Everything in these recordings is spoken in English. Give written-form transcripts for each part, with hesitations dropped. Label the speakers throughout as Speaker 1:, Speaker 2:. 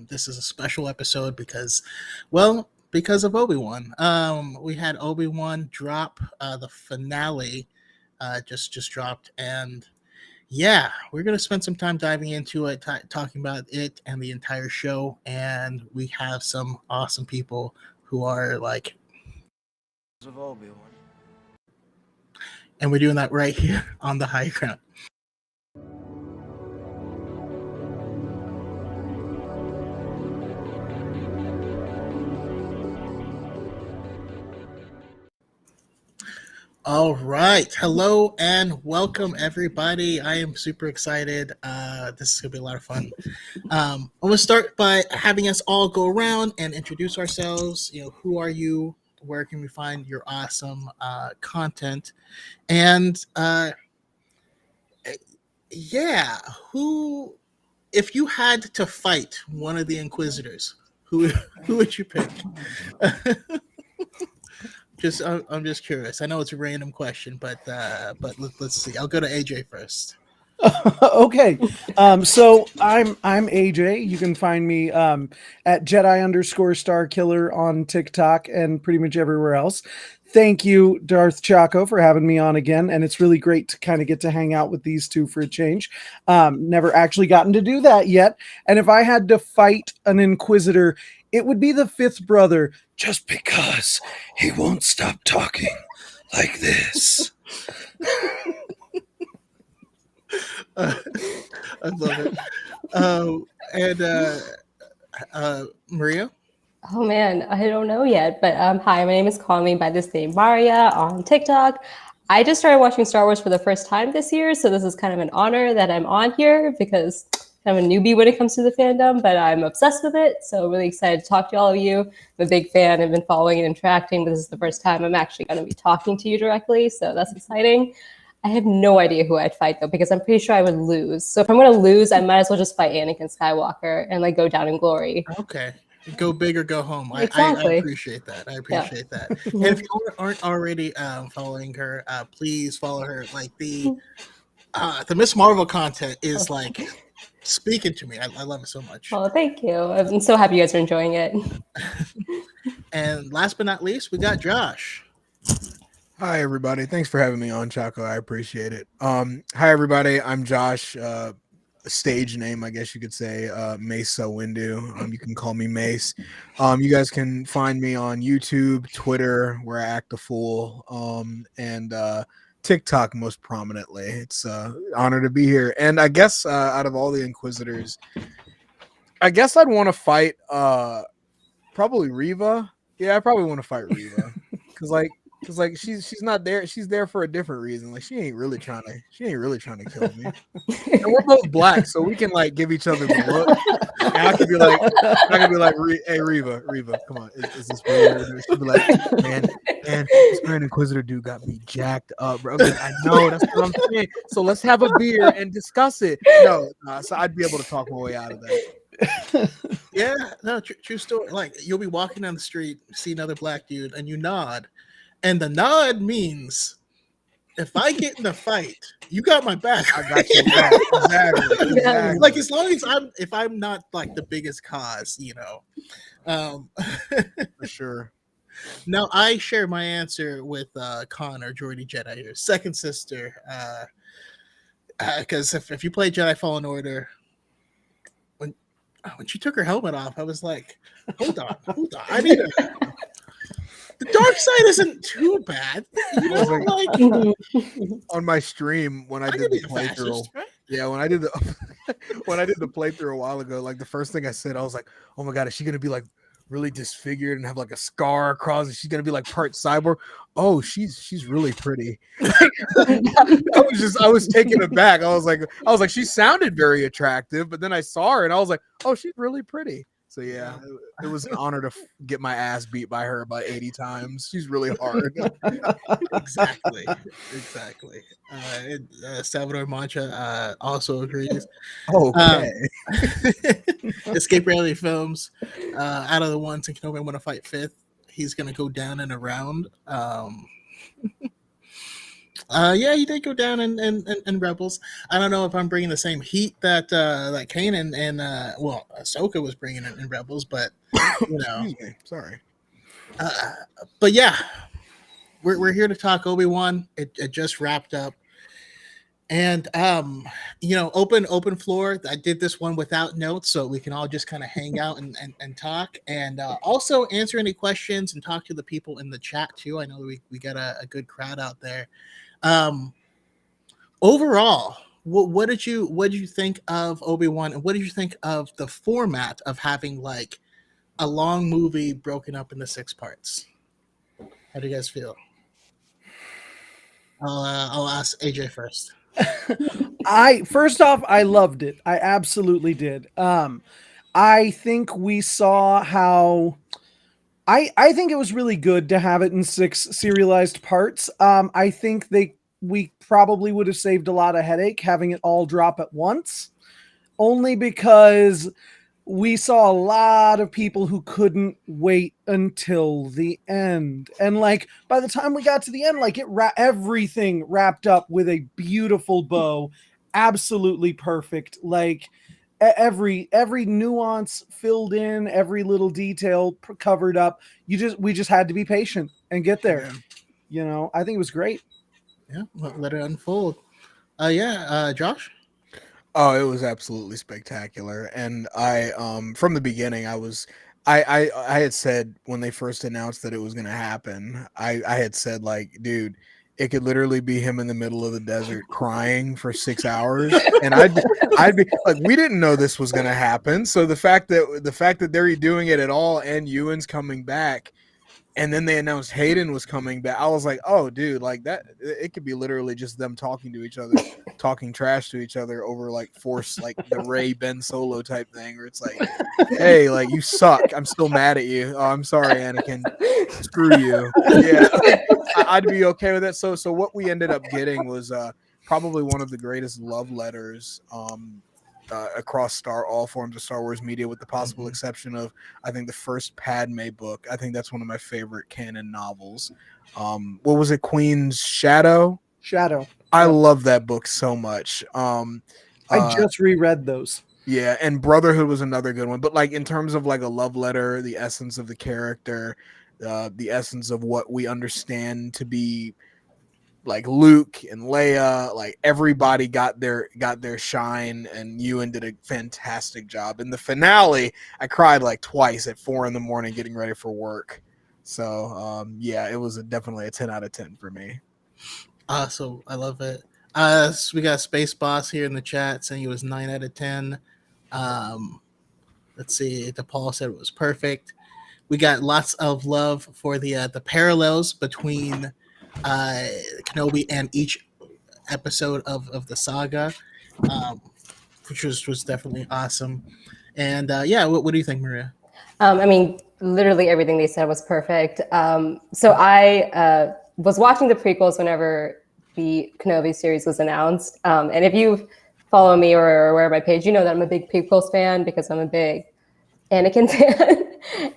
Speaker 1: This is a special episode because of Obi-Wan. We had Obi-Wan drop the finale just dropped, and yeah, we're gonna spend some time diving into it, talking about it and the entire show. And we have some awesome people who are like,
Speaker 2: of Obi-Wan.
Speaker 1: and we're doing that right here on the high ground. All right. Hello and welcome, everybody. I am super excited. This is going to be a lot of fun. I'm going to start by having us all go around and introduce ourselves. Who are you? Where can we find your awesome content? And yeah, if you had to fight one of the inquisitors, who would you pick? I'm just curious. I know it's a random question, but let's see. I'll go to AJ first.
Speaker 3: Okay. So I'm AJ. You can find me at Jedi_Star Killer on TikTok and pretty much everywhere else. Thank you, Darth Chaco, for having me on again. And it's really great to kind of get to hang out with these two for a change. Never actually gotten to do that yet. And if I had to fight an Inquisitor, it would be the fifth brother, just because he won't stop talking like this.
Speaker 1: I love it. Maria?
Speaker 4: Oh man, I don't know yet, but hi, my name is Call Me by this name Maria on TikTok. I just started watching Star Wars for the first time this year, so this is kind of an honor that I'm on here because I'm a newbie when it comes to the fandom, but I'm obsessed with it, so really excited to talk to all of you. I'm a big fan. I've been following and interacting, but this is the first time I'm actually going to be talking to you directly, so that's exciting. I have no idea who I'd fight though, because I'm pretty sure I would lose. So if I'm going to lose, I might as well just fight Anakin Skywalker and go down in glory.
Speaker 1: Okay. Go big or go home.
Speaker 4: Exactly.
Speaker 1: I appreciate that. That. And if you aren't already following her, please follow her. Like the Miss Marvel content is like speaking to me. I love it so much.
Speaker 4: Oh, thank you. I'm so happy you guys are enjoying it.
Speaker 1: And last but not least, we got Josh.
Speaker 2: Hi, everybody. Thanks for having me on, Chaco. I appreciate it. Hi, everybody. I'm Josh. Stage name, I guess you could say, Mesa Windu. You can call me Mace. You guys can find me on YouTube, Twitter, where I act a fool, and TikTok most prominently. It's an honor to be here. And I guess out of all the Inquisitors, I guess I'd want to fight probably Reva. Yeah, I probably want to fight Reva because she's not there. She's there for a different reason. Like she ain't really trying to kill me. And we're both black, so we can give each other the look. And I could be like, hey Reva, come on, is this real? She'd be like, man, this Grand Inquisitor dude got me jacked up, bro. Like, I know, that's what I'm saying. So let's have a beer and discuss it. No, so I'd be able to talk my way out of that.
Speaker 1: Yeah, no, true story. Like you'll be walking down the street, see another black dude, and you nod. And the nod means if I get in a fight, you got my back.
Speaker 2: I got your back. Exactly.
Speaker 1: Like as long as I'm not like the biggest cause,
Speaker 2: For sure.
Speaker 1: Now I share my answer with Connor, Jordy Jedi here, second sister. Because if you play Jedi Fallen Order, when she took her helmet off, I was like, hold on. I need a the dark side isn't too bad.
Speaker 2: On my stream when I did the playthrough. Right? Yeah, when I did the playthrough a while ago, the first thing I said, I was like, oh my god, is she gonna be really disfigured and have a scar across? Is she gonna be part cyborg? Oh, she's really pretty. I was taken aback. I was like, she sounded very attractive, but then I saw her and I was like, oh, she's really pretty. So yeah, it was an honor to get my ass beat by her about 80 times. She's really hard.
Speaker 1: Exactly. Salvador Mancha also agrees.
Speaker 2: Okay.
Speaker 1: Escape Reality Films. Out of the ones in Kenobi, want to fight fifth. He's gonna go down in a round. Yeah, he did go down in Rebels. I don't know if I'm bringing the same heat that that Kanan and well, Ahsoka was bringing in Rebels, but you know,
Speaker 2: Excuse me. Sorry.
Speaker 1: uh, but yeah, we're here to talk Obi-Wan. It just wrapped up, and you know, open floor. I did this one without notes, so we can all just kind of hang out and talk, and also answer any questions and talk to the people in the chat too. I know we got a good crowd out there. Um, Overall, what did you think of Obi-Wan, and what did you think of the format of having like a long movie broken up into 6 parts? How do you guys feel? I'll ask AJ first.
Speaker 3: I first off, I loved it. I absolutely did. I think we saw how I think it was really good to have it in 6 serialized parts. I think we probably would have saved a lot of headache having it all drop at once, only because we saw a lot of people who couldn't wait until the end. And like by the time we got to the end, like everything wrapped up with a beautiful bow, absolutely perfect. Like every nuance filled in, every little detail covered up. We just had to be patient and get there.
Speaker 2: Yeah.
Speaker 3: You know, I think it was great.
Speaker 1: Yeah, let it unfold. Yeah, Josh.
Speaker 2: Oh, it was absolutely spectacular. And I from the beginning I had said when they first announced that it was gonna happen, I had said like, dude, it could literally be him in the middle of the desert crying for 6 hours. And I'd be like, we didn't know this was gonna happen. So the fact that they're doing it at all and Ewan's coming back, and then they announced Hayden was coming back. I was like, oh, dude, like that. It could be literally just them talking to each other, talking trash to each other over like Force, like the Rey Ben Solo type thing, where it's like, hey, like you suck. I'm still mad at you. Oh, I'm sorry, Anakin. Screw you. Yeah, like, I'd be okay with that. So what we ended up getting was probably one of the greatest love letters across all forms of Star Wars media, with the possible exception of, I think, the first Padme book. I think that's one of my favorite canon novels. What was it? Queen's Shadow.
Speaker 3: Shadow.
Speaker 2: I
Speaker 3: Yep.
Speaker 2: love that book so much.
Speaker 3: I just reread those.
Speaker 2: Yeah, and Brotherhood was another good one. But like in terms of like a love letter, the essence of the character, the essence of what we understand to be like Luke and Leia, like everybody got their shine, and Ewan did a fantastic job. In the finale, I cried like twice at 4 a.m. getting ready for work. So yeah, it was definitely a 10 out of 10 for me.
Speaker 1: Awesome, I love it. So we got Space Boss here in the chat saying it was 9 out of 10. Um, let's see. DePaul said it was perfect. We got lots of love for the parallels between Kenobi and each episode of the saga, um, which was definitely awesome. And yeah, what do you think, Maria?
Speaker 4: I mean, literally everything they said was perfect. So I was watching the prequels whenever the Kenobi series was announced. And if you follow me or are aware of my page, you know that I'm a big prequels fan because I'm a big Anakin fan.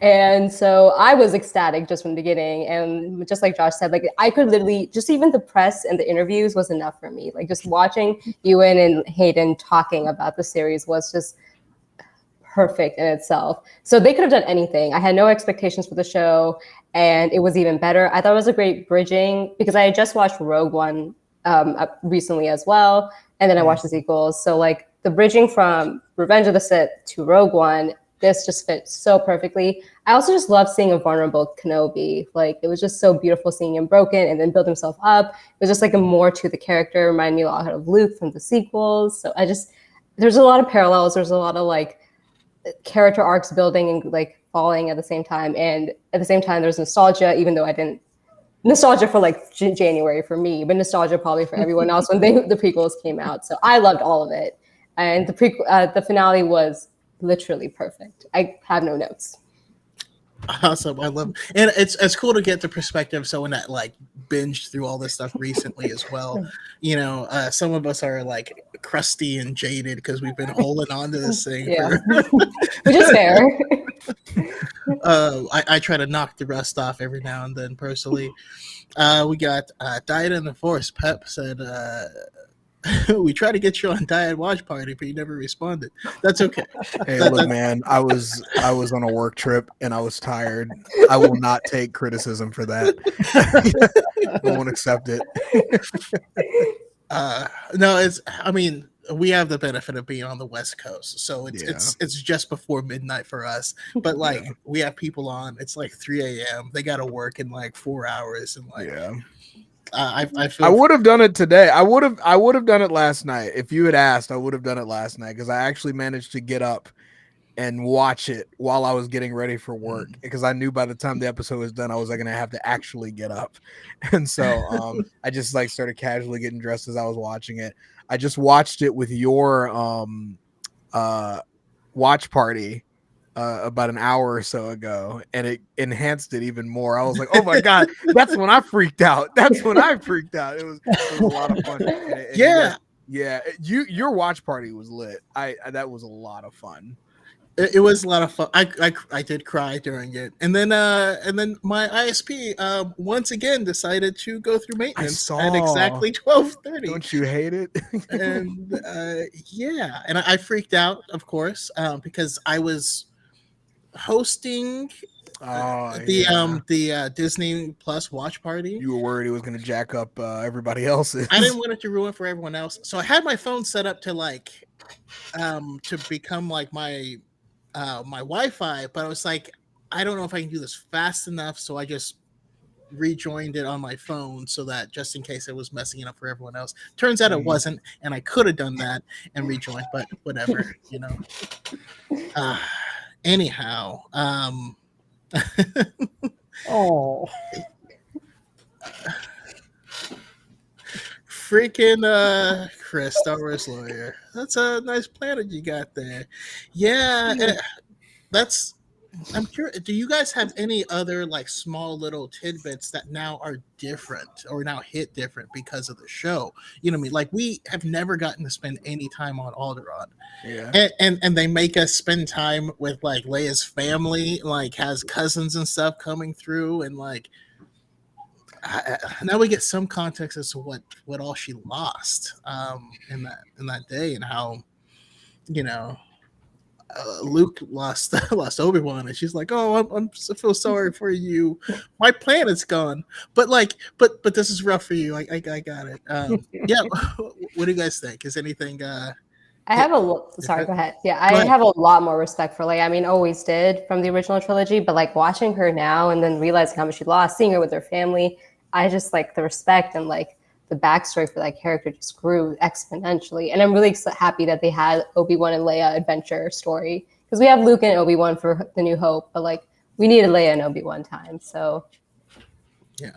Speaker 4: And so I was ecstatic just from the beginning. And just like Josh said, like I could literally just even the press and the interviews was enough for me. Like just watching Ewan and Hayden talking about the series was just perfect in itself. So they could have done anything. I had no expectations for the show, and it was even better. I thought it was a great bridging because I had just watched Rogue One recently as well, and then I watched the sequels. So like the bridging from Revenge of the Sith to Rogue One, this just fits so perfectly. I also just love seeing a vulnerable Kenobi. Like it was just so beautiful seeing him broken and then build himself up. It was just like a more to the character. Reminded me a lot of Luke from the sequels. So there's a lot of parallels. There's a lot of like character arcs building and like falling at the same time. And at the same time, there's nostalgia, even though I didn't nostalgia for like January for me, but nostalgia probably for everyone else when the prequels came out. So I loved all of it. And the finale was literally perfect. I have no notes.
Speaker 1: Awesome, I love, and it's cool to get the perspective of someone that like binged through all this stuff recently as well. You know, some of us are like crusty and jaded because we've been holding on to this thing.
Speaker 4: Yeah, which is fair.
Speaker 1: I try to knock the rust off every now and then personally. We got Diet in the Force. Pep said, we tried to get you on Diet Watch Party, but you never responded. That's okay.
Speaker 2: Hey, look, man, I was on a work trip and I was tired. I will not take criticism for that. I won't accept it.
Speaker 1: No, I mean, we have the benefit of being on the West Coast, so it's just before midnight for us. But like we have people on, it's like 3 a.m. They got to work in like 4 hours, and like I feel
Speaker 2: I would have done it today. I would have done it last night. If you had asked, I would have done it last night because I actually managed to get up and watch it while I was getting ready for work because I knew by the time the episode was done, I was like going to have to actually get up. And so I just like started casually getting dressed as I was watching it. I just watched it with your watch party about an hour or so ago, and it enhanced it even more. I was like, oh my God, that's when I freaked out. That's when I freaked out. It was a lot of fun. Your watch party was lit. That was a lot of fun.
Speaker 1: It was a lot of fun. I did cry during it, and then my ISP once again decided to go through maintenance at exactly 12:30.
Speaker 2: Don't you hate it?
Speaker 1: And and I freaked out, of course, because I was hosting the Disney Plus watch party.
Speaker 2: You were worried it was going to jack up everybody else's.
Speaker 1: I didn't want it to ruin for everyone else, so I had my phone set up to like to become like my Wi-Fi, but I was like, I don't know if I can do this fast enough, so I just rejoined it on my phone so that just in case it was messing it up for everyone else. Turns out it wasn't, and I could have done that and rejoined, but whatever, you know. Anyhow,
Speaker 3: oh,
Speaker 1: freaking Chris, Star Wars lawyer. That's a nice planet you got there. Yeah, that's. I'm curious. Do you guys have any other like small little tidbits that now are different or now hit different because of the show? You know what I mean? Like we have never gotten to spend any time on Alderaan.
Speaker 2: Yeah.
Speaker 1: And they make us spend time with like Leia's family, like has cousins and stuff coming through, and like now we get some context as to what all she lost in that day, and how, you know, Luke lost Obi-Wan, and she's like, "Oh, I feel sorry for you. My planet's gone." But like, but this is rough for you. I got it. Yeah. What do you guys think? Is anything?
Speaker 4: I have sorry, go ahead. Yeah, I have a lot more respect for Leia. I mean, always did from the original trilogy, but like watching her now and then realizing how much she lost, seeing her with her family, I just like the respect and like the backstory for that character just grew exponentially. And I'm really happy that they had Obi-Wan and Leia adventure story, because we have Luke and Obi-Wan for The New Hope, but like we needed Leia and Obi-Wan time. So
Speaker 1: yeah.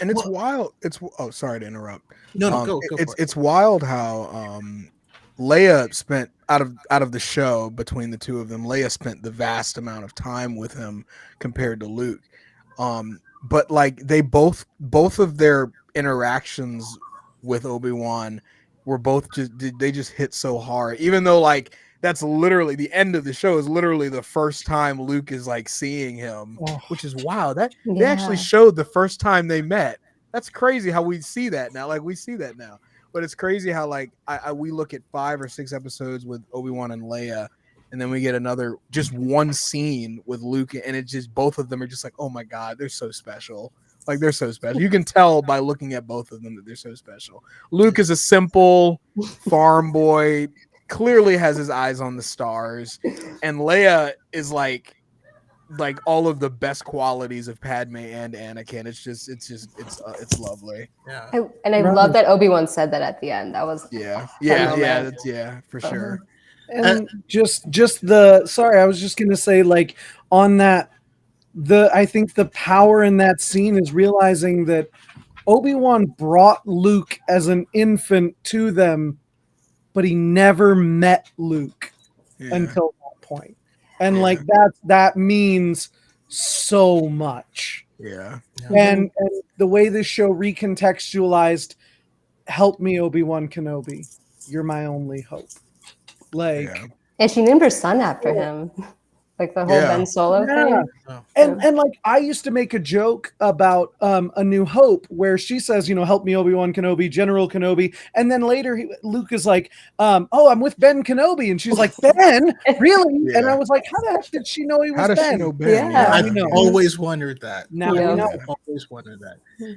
Speaker 2: And it's wild. Sorry to interrupt.
Speaker 1: No, go for it.
Speaker 2: It's wild how Leia spent out of the show, between the two of them, Leia spent the vast amount of time with him compared to Luke. But like they both of their interactions with Obi-Wan were both just hit so hard, even though like that's literally the end of the show is literally the first time Luke is like seeing him, which is wow. That they actually showed the first time they met. That's crazy how we see that now. Like we see that now, but it's crazy how like we look at 5 or 6 episodes with Obi-Wan and Leia, and then we get another just one scene with Luke, and it just both of them are just like, oh my God, they're so special. Like they're so special. You can tell by looking at both of them that they're so special. Luke is a simple farm boy, clearly has his eyes on the stars, and Leia is like all of the best qualities of Padme and Anakin. It's lovely.
Speaker 1: Yeah.
Speaker 4: I love that Obi-Wan said that at the end. That was
Speaker 2: for sure.
Speaker 3: And I was just gonna say, like, on that, I think the power in that scene is realizing that Obi-Wan brought Luke as an infant to them, but he never met Luke until that point. And like that means so much.
Speaker 2: Yeah.
Speaker 3: And the way this show recontextualized, help me, Obi-Wan Kenobi. You're my only hope. Like,
Speaker 4: and she named her son after him. Like the whole Ben Solo
Speaker 3: Yeah.
Speaker 4: thing.
Speaker 3: And like I used to make a joke about A New Hope where she says, help me, Obi-Wan Kenobi, General Kenobi, and then later Luke is like, oh, I'm with Ben Kenobi, and she's like, Ben, really?
Speaker 2: Yeah.
Speaker 3: And I was like, how the heck did she know he was
Speaker 2: How does
Speaker 3: Ben?
Speaker 2: she know Ben?
Speaker 4: Yeah.
Speaker 1: I've
Speaker 3: we know.
Speaker 1: always wondered that.
Speaker 3: Now
Speaker 4: Yeah.
Speaker 3: we know.
Speaker 1: I've always wondered that.
Speaker 4: Hmm.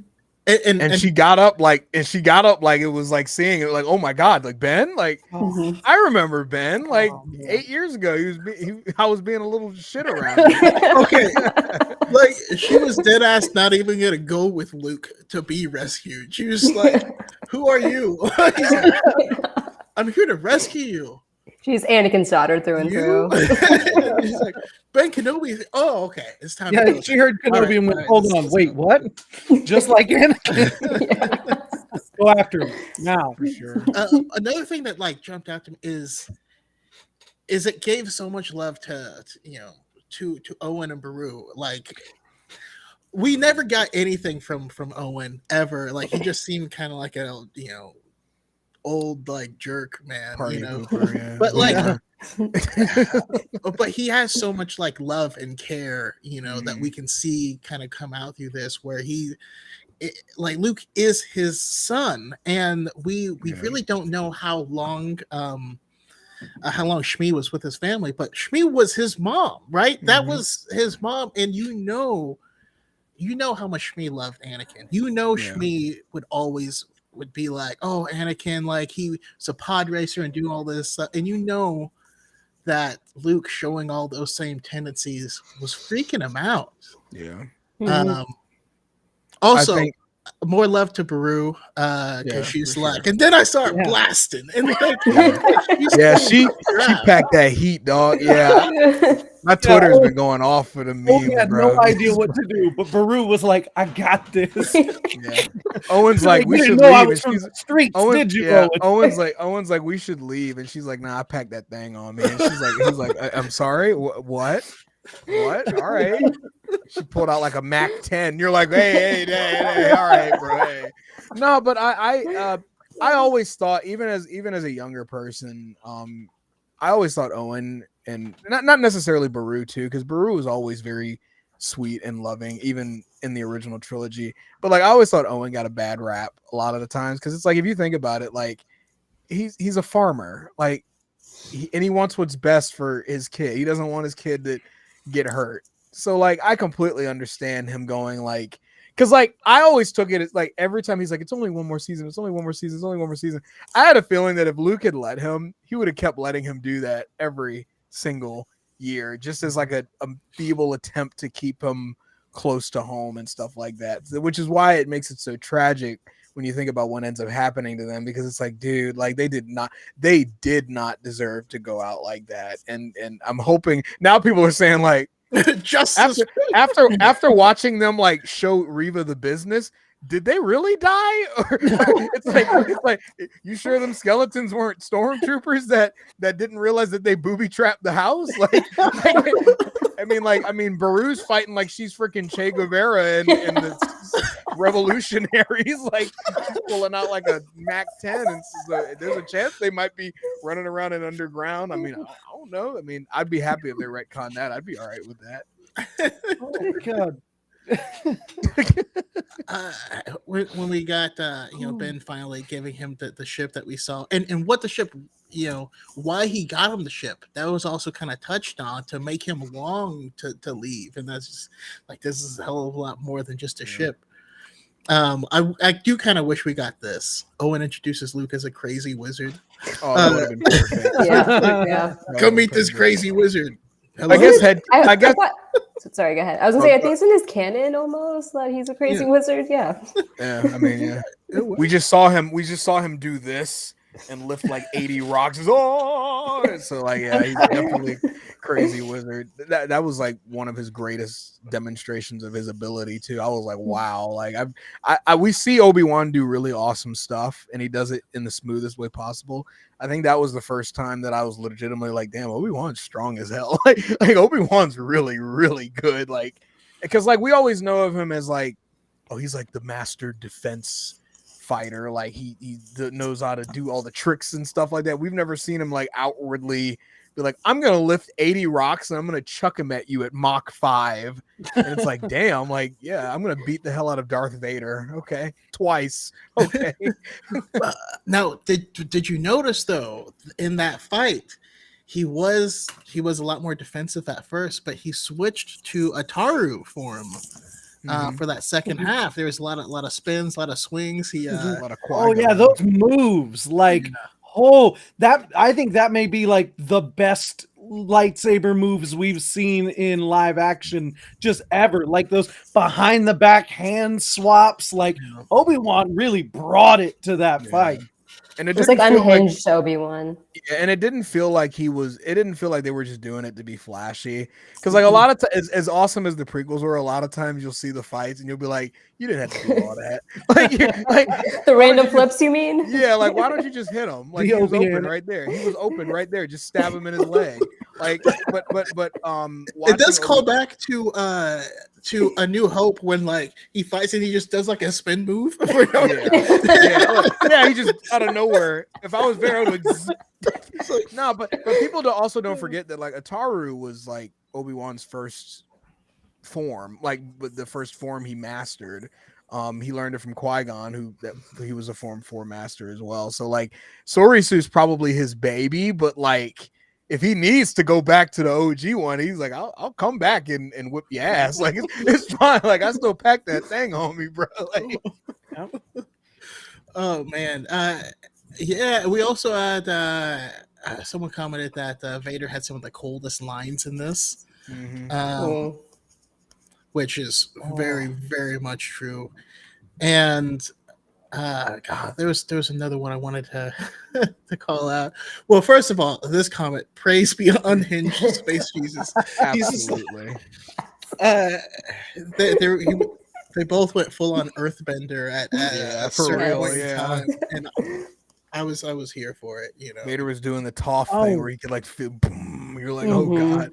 Speaker 1: And
Speaker 2: she got up like it was like seeing it like, oh my god, like Ben, like
Speaker 4: Mhm.
Speaker 2: I remember Ben like
Speaker 3: Oh, man.
Speaker 2: 8 years ago. I was being a little shit around him.
Speaker 1: okay, like she was dead ass not even gonna go with Luke to be rescued. She was like, "Who are you?" He's like, I'm here to rescue you.
Speaker 4: She's Anakin's daughter through and
Speaker 1: You?
Speaker 4: through.
Speaker 1: She's like, Ben Kenobi. Oh, okay, it's time.
Speaker 3: Yeah,
Speaker 1: to go.
Speaker 3: she heard Kenobi
Speaker 1: All right,
Speaker 3: and went,
Speaker 1: all right,
Speaker 3: hold
Speaker 1: this
Speaker 3: on,
Speaker 1: is-
Speaker 3: wait, what? Just like Anakin.
Speaker 4: Yeah.
Speaker 3: Go after him now.
Speaker 2: For sure.
Speaker 1: Another thing that like jumped out to me is it gave so much love to Owen and Beru. Like we never got anything from Owen ever. Like he just seemed kind of like a old like jerk man,
Speaker 2: Party pooper, yeah.
Speaker 1: But like,
Speaker 2: Yeah.
Speaker 1: but he has so much like love and care, that
Speaker 2: Mhm.
Speaker 1: we can see kind of come out through this, where like Luke is his son, and we
Speaker 2: Yeah.
Speaker 1: really don't know how long Shmi was with his family, but Shmi was his mom, right? That
Speaker 2: Mhm.
Speaker 1: was his mom, and you know how much Shmi loved Anakin.
Speaker 2: Yeah.
Speaker 1: Shmi would be like, oh, Anakin, like he's a pod racer and doing all this stuff, and that Luke showing all those same tendencies was freaking him out.
Speaker 2: Yeah.
Speaker 4: Mhm.
Speaker 1: Also,
Speaker 2: I think-
Speaker 1: more love to Beru because
Speaker 2: Yeah,
Speaker 1: she's
Speaker 2: for
Speaker 1: like,
Speaker 2: sure.
Speaker 1: and then I start
Speaker 3: Yeah.
Speaker 1: blasting, and like,
Speaker 2: Yeah, she packed that heat, dog. Yeah, my Twitter's been going off for the
Speaker 3: Obi
Speaker 2: memes,
Speaker 3: had
Speaker 2: bro.
Speaker 3: no idea what to do, but Beru was like, I got this.
Speaker 2: Yeah. Owen's like, we
Speaker 3: you
Speaker 2: should
Speaker 3: didn't know I
Speaker 2: leave,
Speaker 3: was
Speaker 2: and
Speaker 3: from
Speaker 2: she's
Speaker 3: the streets,
Speaker 2: Owen,
Speaker 3: did you?
Speaker 2: yeah.
Speaker 3: Owen?
Speaker 2: Owen's like, we should leave, and she's like, nah, I packed that thing on me, and he's like, I'm sorry, what? All right. She pulled out like a Mac 10. You're like, hey, all right, bro. Hey. No, but I always thought, even as a younger person, I always thought Owen, and not necessarily Beru too, because Beru was always very sweet and loving, even in the original trilogy. But like I always thought Owen got a bad rap a lot of the times, because it's like, if you think about it, like he's a farmer, like and he wants what's best for his kid. He doesn't want his kid to get hurt. So like I completely understand him going like, because like I always took it as like every time he's like, it's only one more season, it's only one more season, it's only one more season. I had a feeling that if Luke had let him, he would have kept letting him do that every single year, just as like a feeble attempt to keep him close to home and stuff like that. Which is why it makes it so tragic when you think about what ends up happening to them, because it's like, dude, like they did not deserve to go out like that. And I'm hoping now people are saying like,
Speaker 1: justice.
Speaker 2: after watching them like show Reva the business, did they really die? Or it's like you sure them skeletons weren't stormtroopers that didn't realize that they booby trapped the house? I mean Beru's fighting like she's freaking Che Guevara and the revolutionaries, like she's pulling out like a Mac 10, and so there's a chance they might be running around in underground. I mean, I don't know. I mean, I'd be happy if they retcon that. I'd be all right with that.
Speaker 3: Oh my God.
Speaker 1: When we got Ben finally giving him the ship that we saw, and what the ship, why he got him the ship, that was also kind of touched on to make him long to leave. And that's just like, this is a hell of a lot more than just a ship. I do kind of wish we got this. Owen introduces Luke as a crazy wizard.
Speaker 2: Oh, that would have been perfect.
Speaker 4: Yeah.
Speaker 1: Come meet this crazy wizard.
Speaker 2: I guess
Speaker 4: Sorry, go ahead. I was gonna say, I think it's in his canon almost that he's a crazy wizard. Yeah.
Speaker 2: Yeah, I mean, yeah. We just saw him do this and lift like 80 rocks. Oh, so like, yeah, he's definitely crazy wizard. That was like one of his greatest demonstrations of his ability too. I was like, wow, like we see Obi-Wan do really awesome stuff, and he does it in the smoothest way possible. I think that was the first time that I was legitimately like, damn, Obi-Wan's strong as hell. like Obi-Wan's really, really good. Like, because like we always know of him as like, oh, he's like the master defense fighter. Like he knows how to do all the tricks and stuff like that. We've never seen him like outwardly be like, I'm gonna lift 80 rocks and I'm gonna chuck them at you at Mach 5. And it's like, damn, like, yeah, I'm gonna beat the hell out of Darth Vader. Okay, twice. Okay.
Speaker 1: Now, did you notice though in that fight, he was a lot more defensive at first, but he switched to Ataru form for that second half. There was a lot of spins, a lot of swings. He
Speaker 2: a lot of
Speaker 3: Oh yeah,
Speaker 2: Qui-Gon.
Speaker 3: those moves, like that. I think that may be like the best lightsaber moves we've seen in live action just ever. Like those behind the back hand swaps. Like Obi-Wan really brought it to that fight.
Speaker 2: And it
Speaker 4: It's
Speaker 2: didn't
Speaker 4: like
Speaker 2: feel
Speaker 4: unhinged Obi-Wan.
Speaker 2: and it didn't feel like it didn't feel like they were just doing it to be flashy. Because like a lot of as awesome as the prequels were, a lot of times you'll see the fights and you'll be like, you didn't have to do all that. like
Speaker 4: The random flips, you mean?
Speaker 2: Yeah, like why don't you just hit him? Like
Speaker 3: The
Speaker 2: he was open
Speaker 3: Obi-Wan.
Speaker 2: right there. He was open right there. Just stab him in his leg. Like, but
Speaker 1: it does call back to A New Hope when like he fights and he just does like a spin move.
Speaker 2: Yeah, he just out of nowhere. If I was there, I would like, no, but people also don't forget that like Ataru was like Obi-Wan's first form, like the first form he mastered. He learned it from Qui-Gon, he was a Form 4 master as well. So like Sorisu's probably his baby, but like if he needs to go back to the OG one, he's like, I'll come back and whip your ass. Like it's fine. Like I still pack that thing on me, bro. Like,
Speaker 1: oh man, yeah. We also had someone commented that Vader had some of the coldest lines in this, which is very very much true. And God, there was another one I wanted to to call out. Well, first of all, this comment: praise be unhinged space Jesus.
Speaker 2: absolutely.
Speaker 1: They both went full on Earthbender at a
Speaker 2: for
Speaker 1: certain
Speaker 2: real,
Speaker 1: point in
Speaker 2: yeah.
Speaker 1: time, and I was here for it. You know,
Speaker 2: Vader was doing the Toph thing where you could like feel boom. You're like, oh god,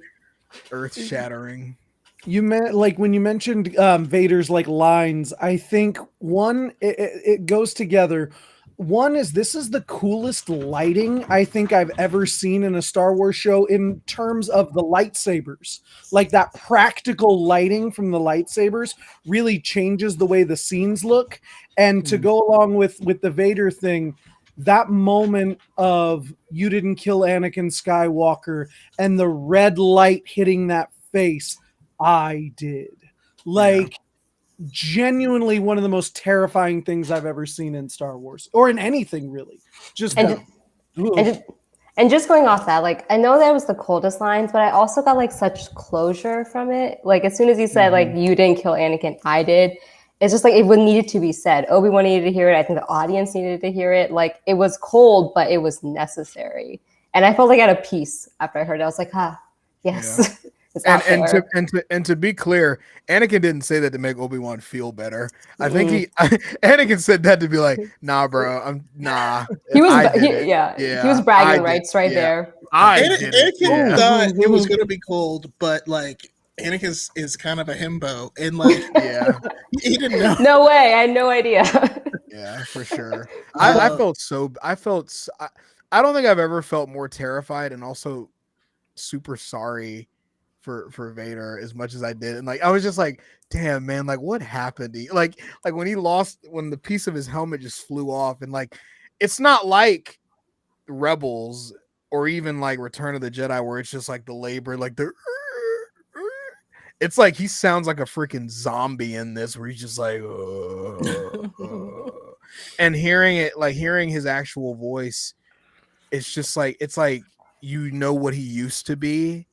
Speaker 2: earth shattering.
Speaker 3: You meant like when you mentioned Vader's like lines. I think one it goes together. One is this is the coolest lighting I think I've ever seen in a Star Wars show in terms of the lightsabers. Like that practical lighting from the lightsabers really changes the way the scenes look. And to go along with the Vader thing, that moment of you didn't kill Anakin Skywalker and the red light hitting that face, I did. Like genuinely one of the most terrifying things I've ever seen in Star Wars or in anything really. Just
Speaker 4: and just going off that, like I know that was the coldest lines, but I also got like such closure from it. Like as soon as he said like you didn't kill Anakin, I did. It's just like it needed to be said. Obi-Wan needed to hear it. I think the audience needed to hear it. Like it was cold, but it was necessary. And I felt like at a peace after I heard it. I was like, yes.
Speaker 2: Yeah. And to be clear, Anakin didn't say that to make Obi-Wan feel better. I think Anakin said that to be like, nah, bro, nah.
Speaker 4: He was bragging rights there.
Speaker 1: Anakin thought it was gonna be cold, but like Anakin is kind of a himbo, and like he didn't know.
Speaker 4: No way, I had no idea.
Speaker 2: Yeah, for sure. I don't think I've ever felt more terrified and also super sorry for Vader as much as I did. And like I was just like, damn man, like what happened to you? Like when the piece of his helmet just flew off, and like it's not like Rebels or even like Return of the Jedi where it's just like the labor, like it's like he sounds like a freaking zombie in this where he's just like and hearing his actual voice, it's just like you know what he used to be.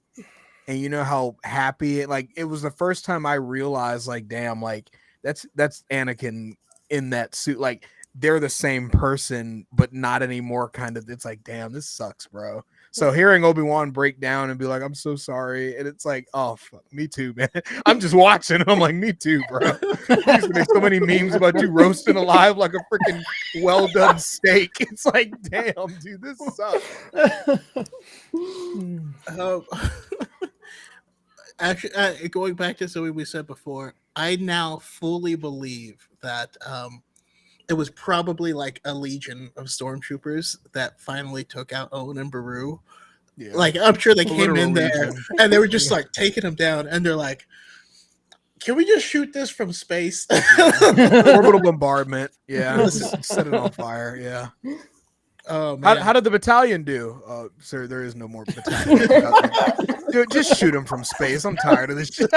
Speaker 2: And you know how happy it was the first time I realized, like, damn, like that's Anakin in that suit. Like they're the same person, but not anymore. Kind of, it's like, damn, this sucks, bro. So hearing Obi-Wan break down and be like, I'm so sorry. And it's like, oh, fuck, me too, man. I'm just watching. And I'm like, me too, bro. I used to make so many memes about you roasting alive like a freaking well-done steak. It's like, damn, dude, this sucks.
Speaker 1: Actually, going back to something we said before, I now fully believe that it was probably like a legion of stormtroopers that finally took out Owen and Beru.
Speaker 2: Yeah.
Speaker 1: Like, I'm sure they
Speaker 2: For
Speaker 1: came in
Speaker 2: literal
Speaker 1: there
Speaker 2: reason.
Speaker 1: and they were just like taking him down, and they're like, "Can we just shoot this from space?"
Speaker 2: Orbital bombardment. Yeah.
Speaker 1: Listen.
Speaker 2: Just set it on fire. Yeah.
Speaker 1: Oh man.
Speaker 2: How did the battalion do? Sir, there is no more battalion. Dude, just shoot him from space. I'm tired of this shit.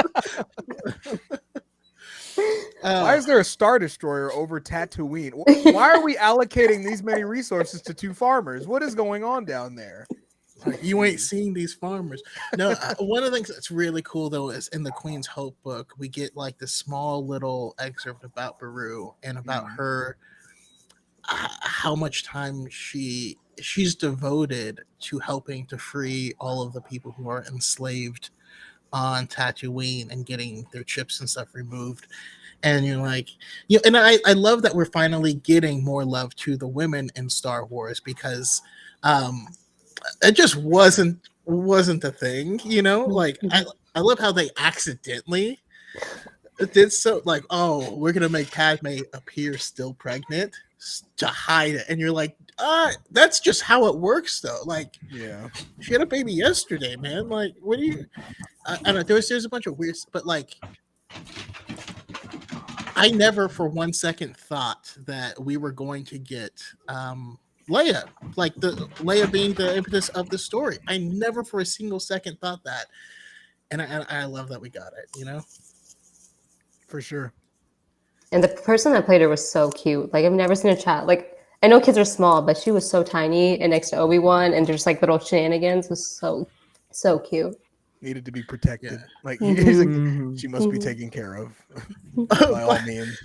Speaker 2: Why is there a Star Destroyer over Tatooine? Why are we allocating these many resources to 2 farmers? What is going on down there?
Speaker 1: Like, you ain't seeing these farmers. No, one of the things that's really cool though is in the Queen's Hope book, we get like this small little excerpt about Beru and about her, how much time she's devoted to helping to free all of the people who are enslaved on Tatooine and getting their chips and stuff removed. And you're like, and I love that we're finally getting more love to the women in Star Wars, because it just wasn't a thing, like I love how they accidentally did so, like, oh, we're gonna make Padme appear still pregnant to hide it, and you're like, that's just how it works though. Like,
Speaker 2: Yeah,
Speaker 1: she had a baby yesterday, man. Like, what do you, I don't know, there's a bunch of weird, but like, I never for one second thought that we were going to get Leia, like the Leia being the impetus of the story. I never for a single second thought that, and I love that we got it.
Speaker 2: for sure.
Speaker 4: And the person that played her was so cute. Like, I've never seen a child. Like, I know kids are small, but she was so tiny and next to Obi-Wan, and just like little shenanigans was so cute.
Speaker 2: Needed to be protected.
Speaker 1: Yeah.
Speaker 2: Like,
Speaker 3: Mhm.
Speaker 2: she must be taken care of by all means.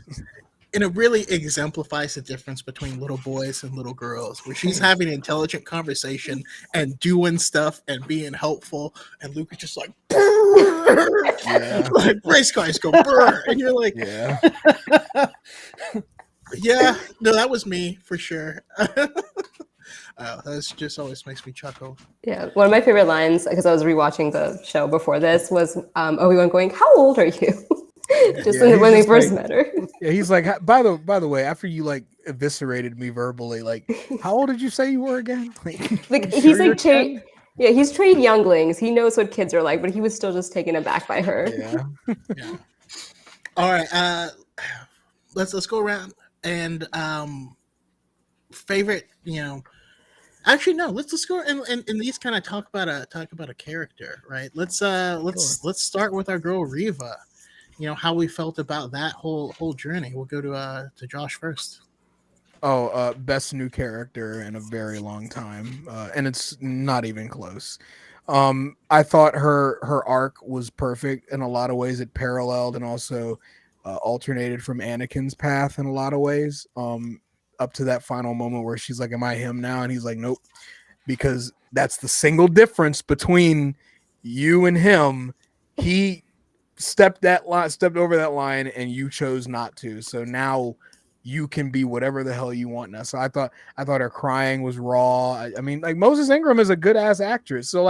Speaker 1: And it really exemplifies the difference between little boys and little girls, where she's having an intelligent conversation and doing stuff and being helpful, and Luke is just like,
Speaker 2: Yeah.
Speaker 1: like race cars go brr, and you're like,
Speaker 2: Yeah.
Speaker 1: yeah, no, that was me for sure. That's just always makes me chuckle.
Speaker 4: Yeah, one of my favorite lines, because I was rewatching the show before this, was Obi-Wan going, "How old are you?" just
Speaker 2: Yeah,
Speaker 4: when they
Speaker 2: just
Speaker 4: first
Speaker 2: like-
Speaker 4: met her.
Speaker 2: Yeah, he's like, by the way, after you like eviscerated me verbally, like, how old did you say you were again?
Speaker 4: Like,
Speaker 2: you
Speaker 4: he's
Speaker 2: sure
Speaker 4: like
Speaker 2: you're 10?
Speaker 4: Yeah, he's trained younglings. He knows what kids are like, but he was still just taken aback by her.
Speaker 2: Yeah.
Speaker 1: Yeah. All right. Let's go around and favorite. Actually, no. Let's go and these kind of talk about a character, right? Let's start with our girl Reva. How we felt about that whole journey. We'll go to Josh first.
Speaker 2: Oh, best new character in a very long time, and it's not even close. I thought her arc was perfect in a lot of ways. It paralleled and also alternated from Anakin's path in a lot of ways. Up to that final moment where she's like, "Am I him now?" And he's like, "Nope," because that's the single difference between you and him. He stepped over that line, and you chose not to. So now you can be whatever the hell you want now. So I thought her crying was raw. I mean, like, Moses Ingram is a good ass actress. So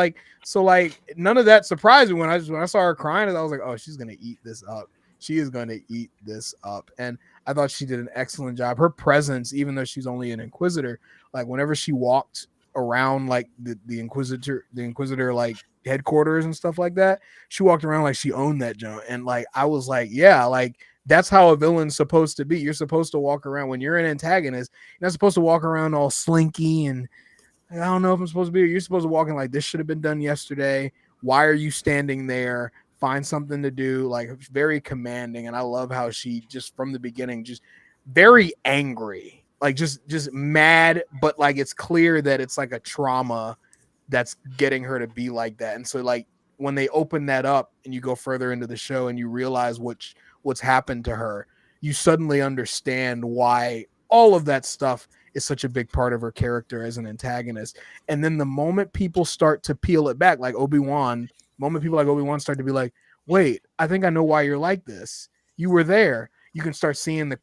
Speaker 2: none of that surprised me when I saw her crying. I was like, oh, she's gonna eat this up. She is going to eat this up. And I thought she did an excellent job. Her presence, even though she's only an inquisitor, like whenever she walked around like the inquisitor like headquarters and stuff like that, she walked around like she owned that junk. And like I was like, yeah, like that's how a villain's supposed to be. You're supposed to walk around when you're an antagonist. You're not supposed to walk around all slinky and I don't know if I'm supposed to be here. You're supposed to walk in like this should have been done yesterday. Why are you standing there? Find something to do. Like, very commanding. And I love how she just from the beginning just very angry, like just mad, but like it's clear that it's like a trauma that's getting her to be like that. And so like when they open that up and you go further into the show and you realize what's happened to her, you suddenly understand why all of that stuff is such a big part of her character as an antagonist. And then the moment people start to peel it back, like Obi-Wan, people like Obi-Wan start to be like, wait, I think I know why you're like this. You were there. You can start seeing the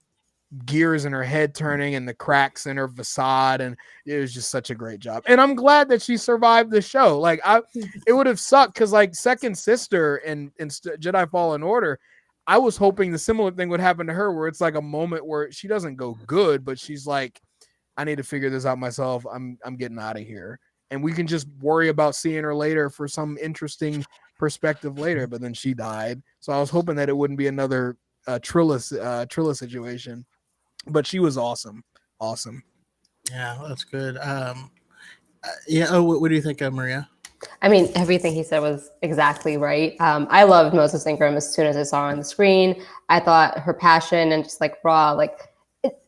Speaker 2: gears in her head turning and the cracks in her facade, and it was just such a great job. And I'm glad that she survived the show. Like it would have sucked because like Second Sister in Jedi Fallen Order, I was hoping the similar thing would happen to her, where it's like a moment where she doesn't go good, but she's like, I need to figure this out myself. I'm getting out of here. and we can just worry about seeing her later for some interesting perspective later. But then she died, so I was hoping that it wouldn't be another Trilla situation. But she was awesome.
Speaker 1: Yeah, that's good. Yeah. Oh, what do you think, Maria?
Speaker 4: I mean, everything he said was exactly right. I loved Moses Ingram as soon as I saw her on the screen. I thought her passion and just like raw, like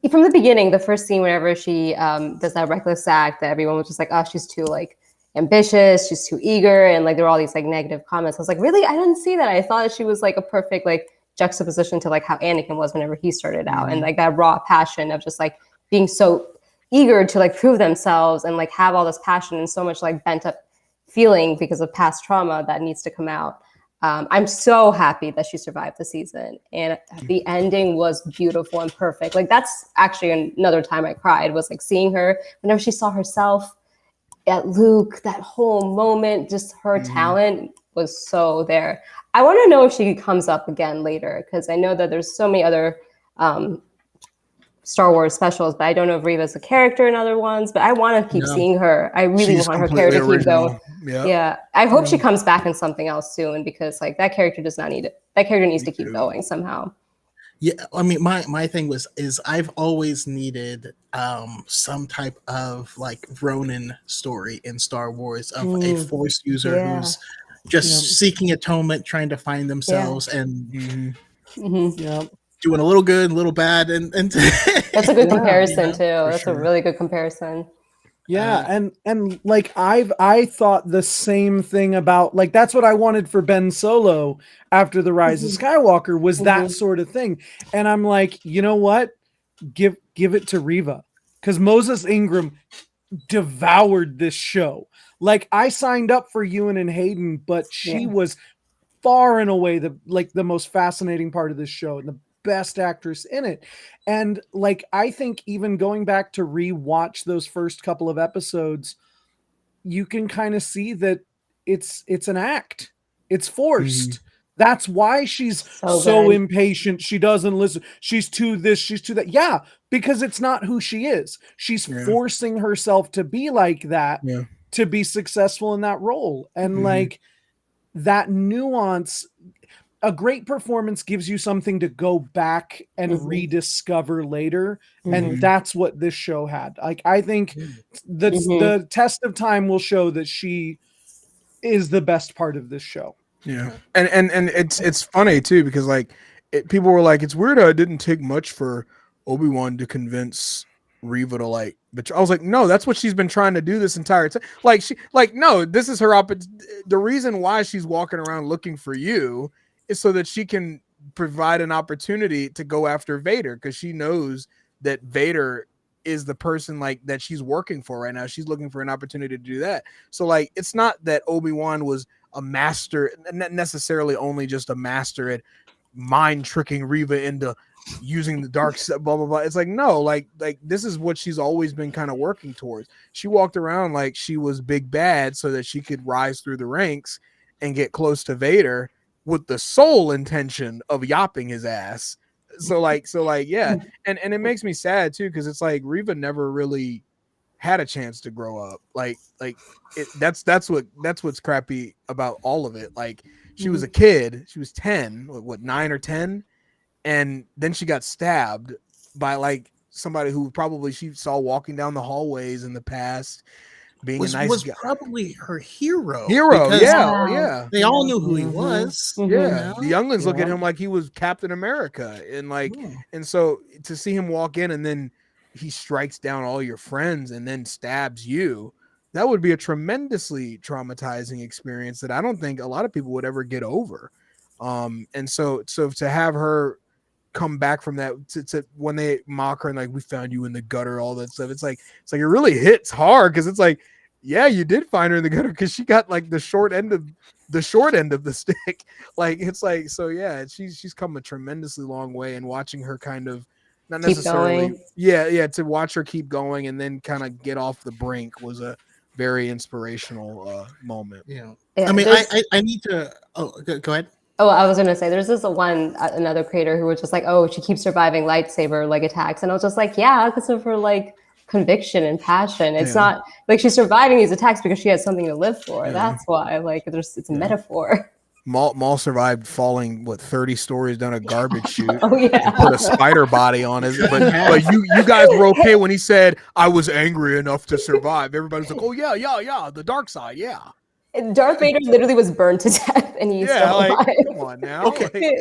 Speaker 4: from the beginning, the first scene, whenever she does that reckless act, that everyone was just like, oh, she's too like ambitious, she's too eager, and like there were all these like negative comments. I was like, really? I didn't see that. I thought she was like a perfect like juxtaposition to like how Anakin was whenever he started out, and like that raw passion of just like being so eager to like prove themselves and like have all this passion and so much like bent up feeling because of past trauma that needs to come out. I'm so happy that she survived the season, and the ending was beautiful and perfect. Like that's actually another time I cried, was like seeing her whenever she saw herself at Luke, that whole moment, just her talent was so there. I want to know if she comes up again later, because I know that there's so many other Star Wars specials, but I don't know if Reva's a character in other ones, but I want to keep seeing her. I really want her character to keep going. Yeah. I hope she comes back in something else soon, because like that character does not need it. That character needs to keep going somehow.
Speaker 1: Yeah, I mean, my thing is I've always needed some type of like Ronin story in Star Wars of a Force user who's just seeking atonement, trying to find themselves, and doing a little good, a little bad, and
Speaker 4: that's a good comparison too. That's a really good comparison.
Speaker 3: Yeah, and like I thought the same thing about, like, that's what I wanted for Ben Solo after the Rise of Skywalker, was that sort of thing. And I'm like, you know what? Give it to Reva, because Moses Ingram devoured this show. Like, I signed up for Ewan and Hayden, but she was far and away the most fascinating part of this show and the best actress in it. And like, I think even going back to rewatch those first couple of episodes, you can kind of see that it's an act. It's forced. That's why she's so impatient. She doesn't listen. She's too this, she's too that. Yeah, because it's not who she is. She's forcing herself to be like that to be successful in that role. And like that nuance, a great performance gives you something to go back and rediscover later. And that's what this show had. Like, I think the test of time will show that she is the best part of this show.
Speaker 2: Yeah. And it's funny too, because like people were like, it's weird how it didn't take much for Obi-Wan to convince Reva to like, but I was like, no, that's what she's been trying to do this entire time. Like, no, this is her the reason why she's walking around looking for you is so that she can provide an opportunity to go after Vader, because she knows that Vader is the person like that she's working for right now. She's looking for an opportunity to do that. So like, it's not that Obi-Wan was a master, not necessarily only just a master at mind tricking Reva into using the dark side, blah blah blah. It's like, no, like this is what she's always been kind of working towards. She walked around like she was big bad so that she could rise through the ranks and get close to Vader with the sole intention of yopping his ass. So yeah. And it makes me sad too, because it's like Reva never really had a chance to grow up. That's what's crappy about all of it. Like, she was a kid, she was 10, 9 or 10, and then she got stabbed by like somebody who probably she saw walking down the hallways in the past, being a nice guy.
Speaker 1: Probably her hero.
Speaker 2: Yeah.
Speaker 1: They all knew who he was.
Speaker 2: Yeah, the younglings look at him like he was Captain America, and like, and so to see him walk in and then he strikes down all your friends and then stabs you, that would be a tremendously traumatizing experience that I don't think a lot of people would ever get over. And so to have her come back from that, to when they mock her and like, we found you in the gutter, all that stuff, it's like it really hits hard, because it's like, yeah, you did find her in the gutter, because she got like the short end of the stick. Like, it's like, so yeah, she's come a tremendously long way, and watching her kind of not necessarily to watch her keep going and then kind of get off the brink was a very inspirational moment.
Speaker 1: I mean, I need to go ahead.
Speaker 4: Oh, I was gonna say, there's this another creator who was just like, oh, she keeps surviving lightsaber like attacks, and I was just like, yeah, because of her like conviction and passion. It's
Speaker 2: Yeah.
Speaker 4: not like she's surviving these attacks because she has something to live for.
Speaker 2: Yeah.
Speaker 4: That's why, like, it's a metaphor.
Speaker 2: Maul survived falling 30 stories down a garbage chute
Speaker 4: Oh yeah.
Speaker 2: and put a spider body on it. But you guys were okay when he said I was angry enough to survive. Everybody's like, oh yeah, the dark side, yeah.
Speaker 4: Darth Vader literally was burned to death, and he's still alive.
Speaker 2: Come on now.
Speaker 1: Okay.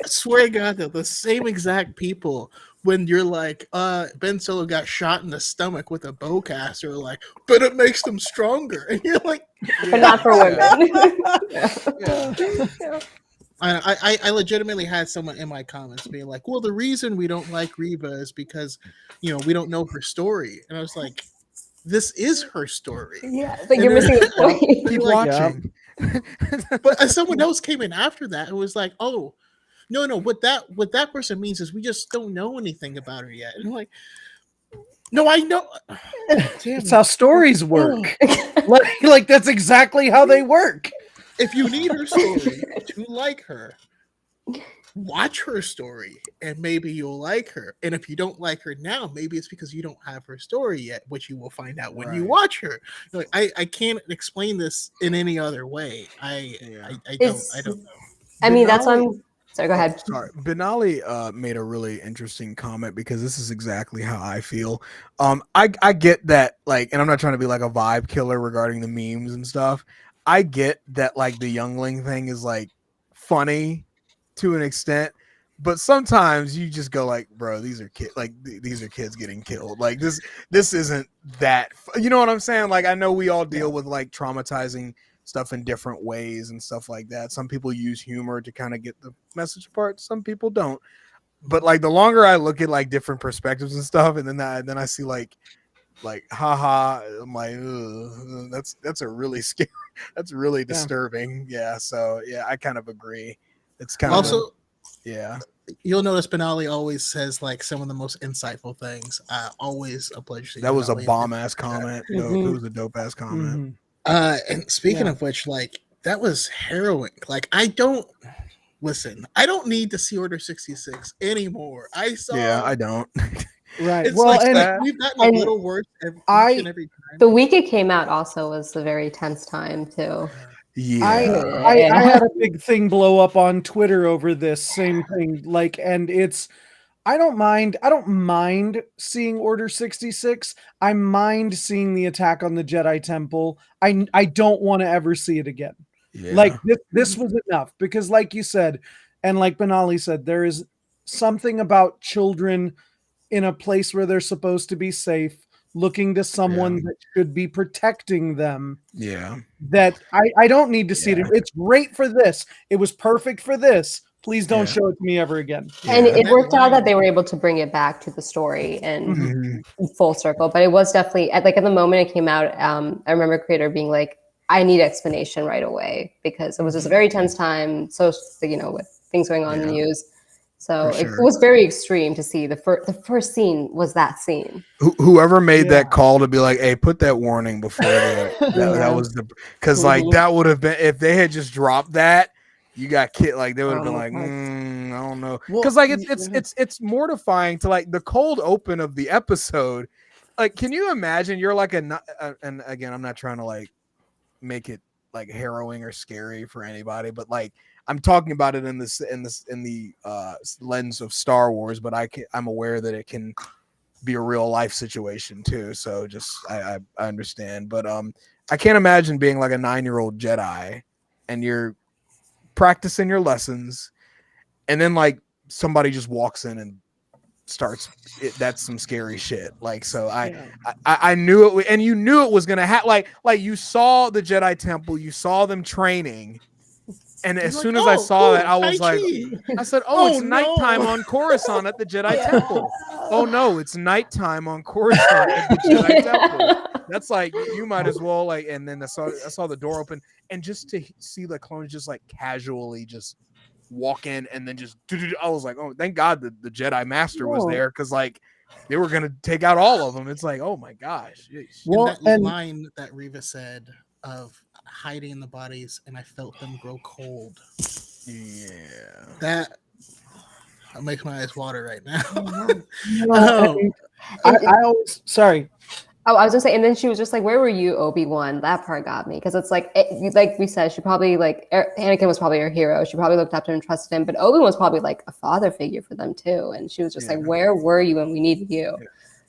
Speaker 1: I swear to God, the same exact people. When you're like, Ben Solo got shot in the stomach with a bowcaster, are like, but it makes them stronger, and you're like,
Speaker 4: but not for women.
Speaker 1: I legitimately had someone in my comments being like, well, the reason we don't like Reva is because, we don't know her story, and I was like, this is her story.
Speaker 4: Yeah, but you're missing the point.
Speaker 2: Keep watching.
Speaker 1: But someone else came in after that and was like, oh, no, what that person means is we just don't know anything about her yet. And I'm like, no, I know.
Speaker 3: That's how stories work. like that's exactly how they work.
Speaker 1: If you need her story to like her, watch her story and maybe you'll like her. And if you don't like her now, maybe it's because you don't have her story yet, which you will find out when you watch her. Like, I can't explain this in any other way. I don't know.
Speaker 4: I mean, that's why I'm sorry, go ahead.
Speaker 2: Sorry. Benali made a really interesting comment because this is exactly how I feel. I get that, like, and I'm not trying to be like a vibe killer regarding the memes and stuff. I get that, like, the youngling thing is like funny to an extent, but sometimes you just go like, bro, these are kids getting killed. Like this isn't that, you know what I'm saying? Like, I know we all deal with like traumatizing stuff in different ways and stuff like that. Some people use humor to kind of get the message apart. Some people don't. But like the longer I look at like different perspectives and stuff, and then I see like haha, I'm like, ugh, that's a really scary, that's really disturbing. Yeah. So yeah, I kind of agree. It's kind
Speaker 1: also,
Speaker 2: yeah.
Speaker 1: You'll notice Benali always says like some of the most insightful things. Always a pleasure. To
Speaker 2: that was a
Speaker 1: Benali.
Speaker 2: bomb ass comment. Mm-hmm. It was a dope ass comment.
Speaker 3: Mm-hmm.
Speaker 1: And speaking of which, like, that was harrowing. Like, I don't need to see Order 66 anymore. I
Speaker 2: don't.
Speaker 3: Right.
Speaker 1: It's
Speaker 3: well,
Speaker 1: like
Speaker 3: and
Speaker 1: we've gotten a little worse each and every time.
Speaker 4: The week it came out also was a very tense time too.
Speaker 2: Yeah.
Speaker 3: I had a big thing blow up on Twitter over this same thing. Like, and it's I don't mind seeing Order 66. I mind seeing the attack on the Jedi Temple. I don't want to ever see it again.
Speaker 2: Yeah.
Speaker 3: Like this was enough because, like you said, and like Benali said, there is something about children in a place where they're supposed to be safe, looking to someone that should be protecting them.
Speaker 2: Yeah.
Speaker 3: That I don't need to see it. It's great for this. It was perfect for this. Please don't show it to me ever again.
Speaker 4: And it worked out that they were able to bring it back to the story and full circle. But it was definitely at the moment it came out. I remember creator being like, "I need explanation right away," because it was just a very tense time. So with things going on in the news, so it was very extreme to see the first scene was that scene.
Speaker 2: Whoever made that call to be like, "Hey, put that warning before that was because like that would have been if they had just dropped that." You got kid like they would have been like, I don't know, because like it's mortifying to like the cold open of the episode. Like, can you imagine you're like and again, I'm not trying to like make it like harrowing or scary for anybody, but like I'm talking about it in the lens of Star Wars, but I'm aware that it can be a real life situation too. So just I understand, but I can't imagine being like a 9-year-old Jedi and you're practicing your lessons and then like somebody just walks in and starts it. That's some scary shit. Like, so I knew it, and you knew it was gonna happen. Like you saw the Jedi Temple, you saw them training, and as soon as I saw that, I was like, I said, it's nighttime on Coruscant at the Jedi Temple. Oh no, it's nighttime on Coruscant at the Jedi Temple. That's like, you might as well like, and then I saw the door open, and just to see the clones just like casually just walk in, and then just I was like, oh, thank God the Jedi Master was there, because like they were gonna take out all of them. It's like, oh my gosh.
Speaker 1: Well, and that line that Reva said of hiding in the bodies, and I felt them grow cold.
Speaker 2: Yeah.
Speaker 1: That makes my eyes water right now.
Speaker 3: No, and I always sorry.
Speaker 4: Oh, I was gonna say, and then she was just like, "Where were you, Obi-Wan?" That part got me because it's like, like we said, she probably Anakin was probably her hero. She probably looked up to him and trusted him, but Obi-Wan was probably like a father figure for them too. And she was just like, "Where were you when we needed you?"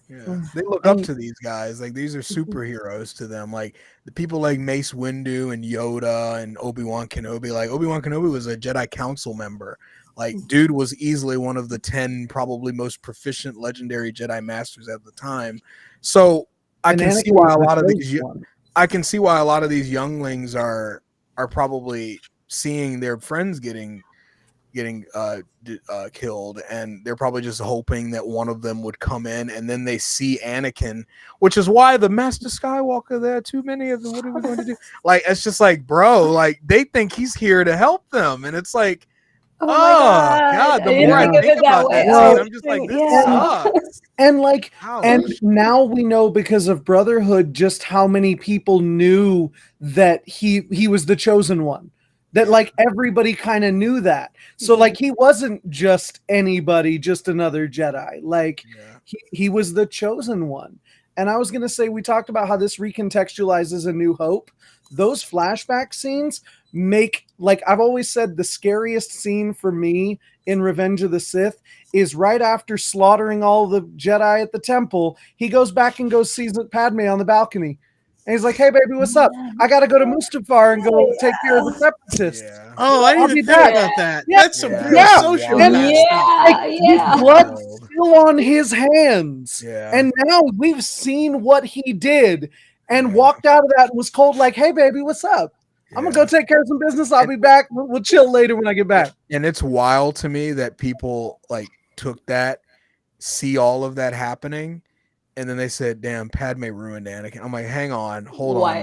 Speaker 2: Yeah, they look up to these guys. Like these are superheroes to them. Like the people like Mace Windu and Yoda and Obi-Wan Kenobi. Like Obi-Wan Kenobi was a Jedi Council member. Like dude was easily one of the 10 probably most proficient legendary Jedi masters at the time. So I can see why a lot of these younglings are probably seeing their friends getting killed, and they're probably just hoping that one of them would come in, and then they see Anakin, which is why the Master Skywalker, there are too many of them, what are we going to do? Like it's just like, bro, like they think he's here to help them, and it's like, oh god, the more I think about that scene, I'm just like, this sucks.
Speaker 3: And like,
Speaker 2: ouch.
Speaker 3: and now we know because of Brotherhood just how many people knew that he was the chosen one. That like everybody kind of knew that. So like he wasn't just anybody, just another Jedi. Like he was the chosen one. And I was gonna say, we talked about how this recontextualizes A New Hope. Those flashback scenes make, like I've always said, the scariest scene for me in Revenge of the Sith is right after slaughtering all the Jedi at the temple. He goes back and goes sees Padme on the balcony. And he's like, "Hey, baby, what's up? I got to go to Mustafar and go take care of the separatists."
Speaker 2: Yeah.
Speaker 1: Oh, I didn't even think about that.
Speaker 3: Yeah.
Speaker 1: That's some real
Speaker 3: Yeah.
Speaker 1: social
Speaker 3: And
Speaker 1: stuff.
Speaker 3: his blood's still on his hands.
Speaker 2: Yeah.
Speaker 3: And now we've seen what he did and walked out of that and was cold like, "Hey, baby, what's up? I'm going to go take care of some business. I'll be back. We'll chill later when I get back."
Speaker 2: And it's wild to me that people like took that, see all of that happening, and then they said, "Damn, Padme ruined Anakin." I'm like, hang on, hold on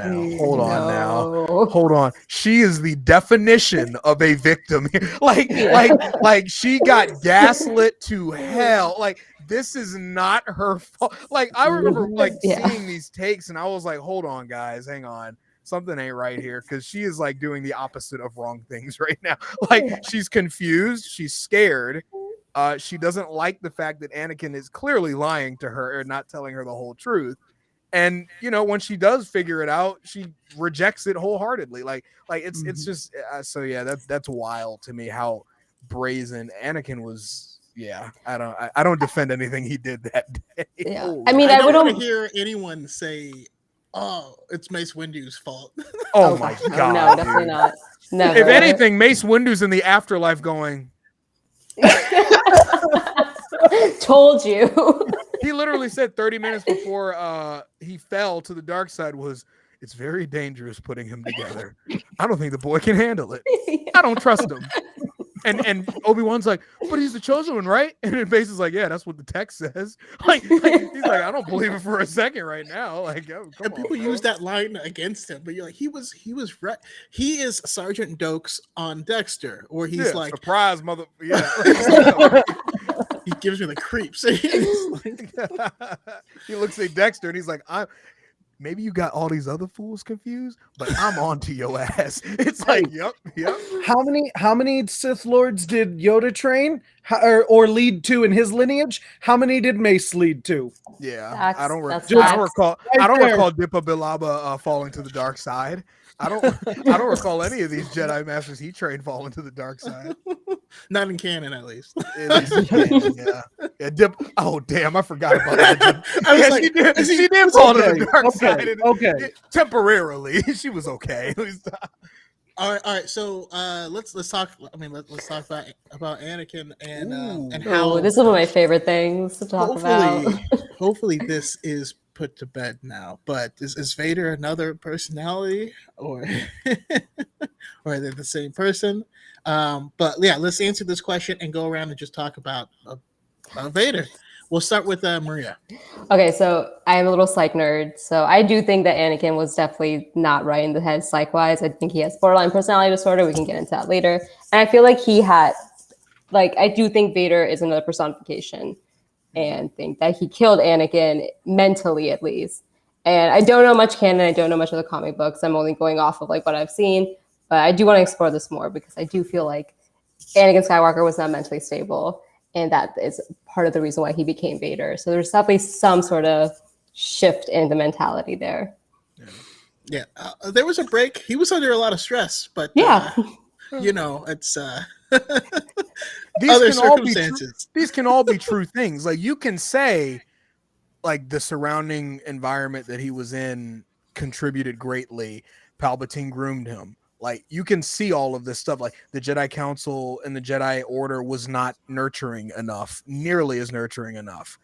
Speaker 2: now. Hold on. She is the definition of a victim. like she got gaslit to hell. Like this is not her fault. Like I remember like seeing these takes, and I was like, hold on, guys, hang on. Something ain't right here, because she is like doing the opposite of wrong things right now. Like she's confused, she's scared. She doesn't like the fact that Anakin is clearly lying to her and not telling her the whole truth. And you know, when she does figure it out, she rejects it wholeheartedly. Like it's just so yeah, that's wild to me how brazen Anakin was. Yeah, I don't defend anything he did that day.
Speaker 4: Yeah.
Speaker 1: I mean, I don't want to hear anyone say, "Oh, it's Mace Windu's fault."
Speaker 2: Oh my god!
Speaker 4: No, definitely not. Never.
Speaker 2: If anything, Mace Windu's in the afterlife going.
Speaker 4: Told you.
Speaker 2: He literally said 30 minutes before he fell to the dark side was, "It's very dangerous putting him together. I don't think the boy can handle it. I don't trust him." And Obi-Wan's like, "But he's the chosen one, right?" And then Base is like, "Yeah, that's what the text says." Like he's like, "I don't believe it for a second right now." Like, oh,
Speaker 1: and people use that line against him, but you're like, he was right. He is Sergeant Dokes on Dexter, or he's like,
Speaker 2: surprise, mother. Yeah.
Speaker 1: He gives me the creeps.
Speaker 2: He looks at Dexter and he's like, maybe you got all these other fools confused, but I'm on to your ass. It's like, yep.
Speaker 3: How many Sith Lords did Yoda train or lead to in his lineage? How many did Mace lead to?
Speaker 2: Yeah, I don't recall Dippa Bilaba falling to the dark side. I don't recall any of these Jedi Masters he trained falling to the dark side.
Speaker 1: Not in canon, at least.
Speaker 2: Yeah. Dip. Oh damn, I forgot about that.
Speaker 1: She
Speaker 2: did fall to the dark side.
Speaker 3: Okay.
Speaker 2: Temporarily, she was okay.
Speaker 1: All right. So let's talk. I mean, let's talk about Anakin and how
Speaker 4: this is one of my favorite things to talk about.
Speaker 1: Hopefully, this is put to bed now. But is Vader another personality, or are they the same person? But yeah, let's answer this question and go around and just talk about Vader. We'll start with Maria.
Speaker 4: Okay, so I am a little psych nerd. So I do think that Anakin was definitely not right in the head psych-wise. I think he has borderline personality disorder. We can get into that later. And I feel like he had, I do think Vader is another personification and think that he killed Anakin mentally, at least. And I don't know much canon. I don't know much of the comic books. I'm only going off of what I've seen. But I do want to explore this more because I do feel like Anakin Skywalker was not mentally stable. and that is part of the reason why he became Vader. So there's definitely some sort of shift in the mentality there.
Speaker 1: Yeah, there was a break. He was under a lot of stress, but
Speaker 4: Yeah.
Speaker 1: it's
Speaker 2: These
Speaker 1: other
Speaker 2: can all be true,
Speaker 1: circumstances.
Speaker 2: these can all be true things. Like, you can say like the surrounding environment that he was in contributed greatly. Palpatine groomed him. Like, you can see all of this stuff. Like, the Jedi Council and the Jedi Order was not nurturing enough, nearly as nurturing enough.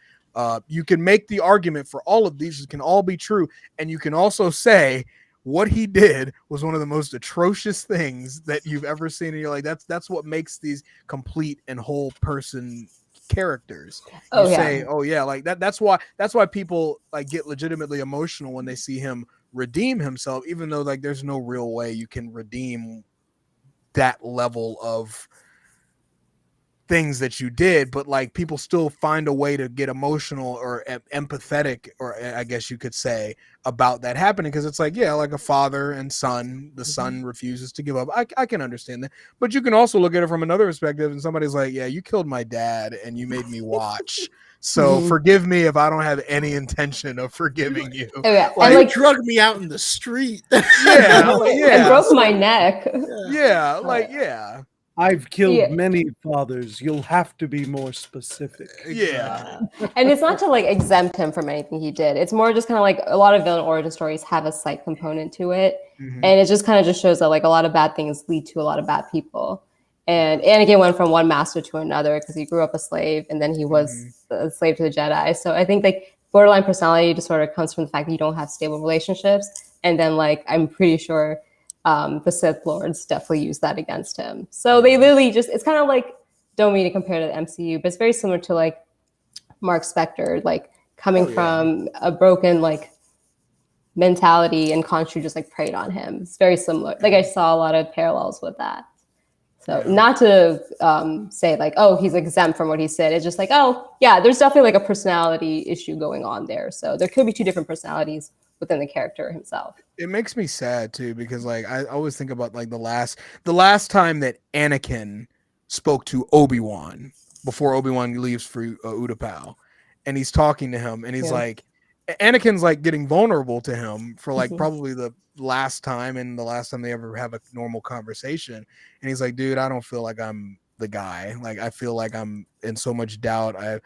Speaker 2: You can make the argument for all of these. It can all be true. And you can also say what he did was one of the most atrocious things that you've ever seen. And you're like, that's what makes these complete and whole person characters. You say, oh yeah, like that's why people like get legitimately emotional when they see him redeem himself, even though like there's no real way you can redeem that level of things that you did, but like people still find a way to get emotional or empathetic, or I guess you could say, about that happening, because it's like, yeah, like a father and son, the son refuses to give up. I can understand that, but you can also look at it from another perspective, and somebody's like, yeah, you killed my dad and you made me watch, so forgive me if I don't have any intention of forgiving you.
Speaker 4: Oh, yeah.
Speaker 1: Like,
Speaker 4: and
Speaker 1: you
Speaker 4: like
Speaker 1: drug me out in the street.
Speaker 4: and broke my neck.
Speaker 2: Yeah, like, yeah.
Speaker 3: I've killed many fathers. You'll have to be more specific.
Speaker 2: Yeah.
Speaker 4: And it's not to like exempt him from anything he did. It's more just kind of like a lot of villain origin stories have a slight component to it. And it just kind of just shows that like a lot of bad things lead to a lot of bad people. And Anakin went from one master to another because he grew up a slave and then he was a slave to the Jedi. So I think like borderline personality disorder comes from the fact that you don't have stable relationships. And then like I'm pretty sure the Sith Lords definitely use that against him. So they literally just, it's kind of like, don't mean to compare to the MCU, but it's very similar to like Mark Spector, like coming from a broken like mentality, and Khonshu just like preyed on him. It's very similar. Like I saw a lot of parallels with that. So not to say like, oh, he's exempt from what he said. It's just like, oh yeah, there's definitely like a personality issue going on there. So there could be two different personalities within the character himself.
Speaker 2: It makes me sad too, because like I always think about like the last time that Anakin spoke to Obi-Wan before Obi-Wan leaves for Utapau, and he's talking to him, and he's like, Anakin's like getting vulnerable to him for like probably the last time, and the last time they ever have a normal conversation, and he's like, dude, I don't feel like I'm the guy. Like, I feel like I'm in so much doubt. I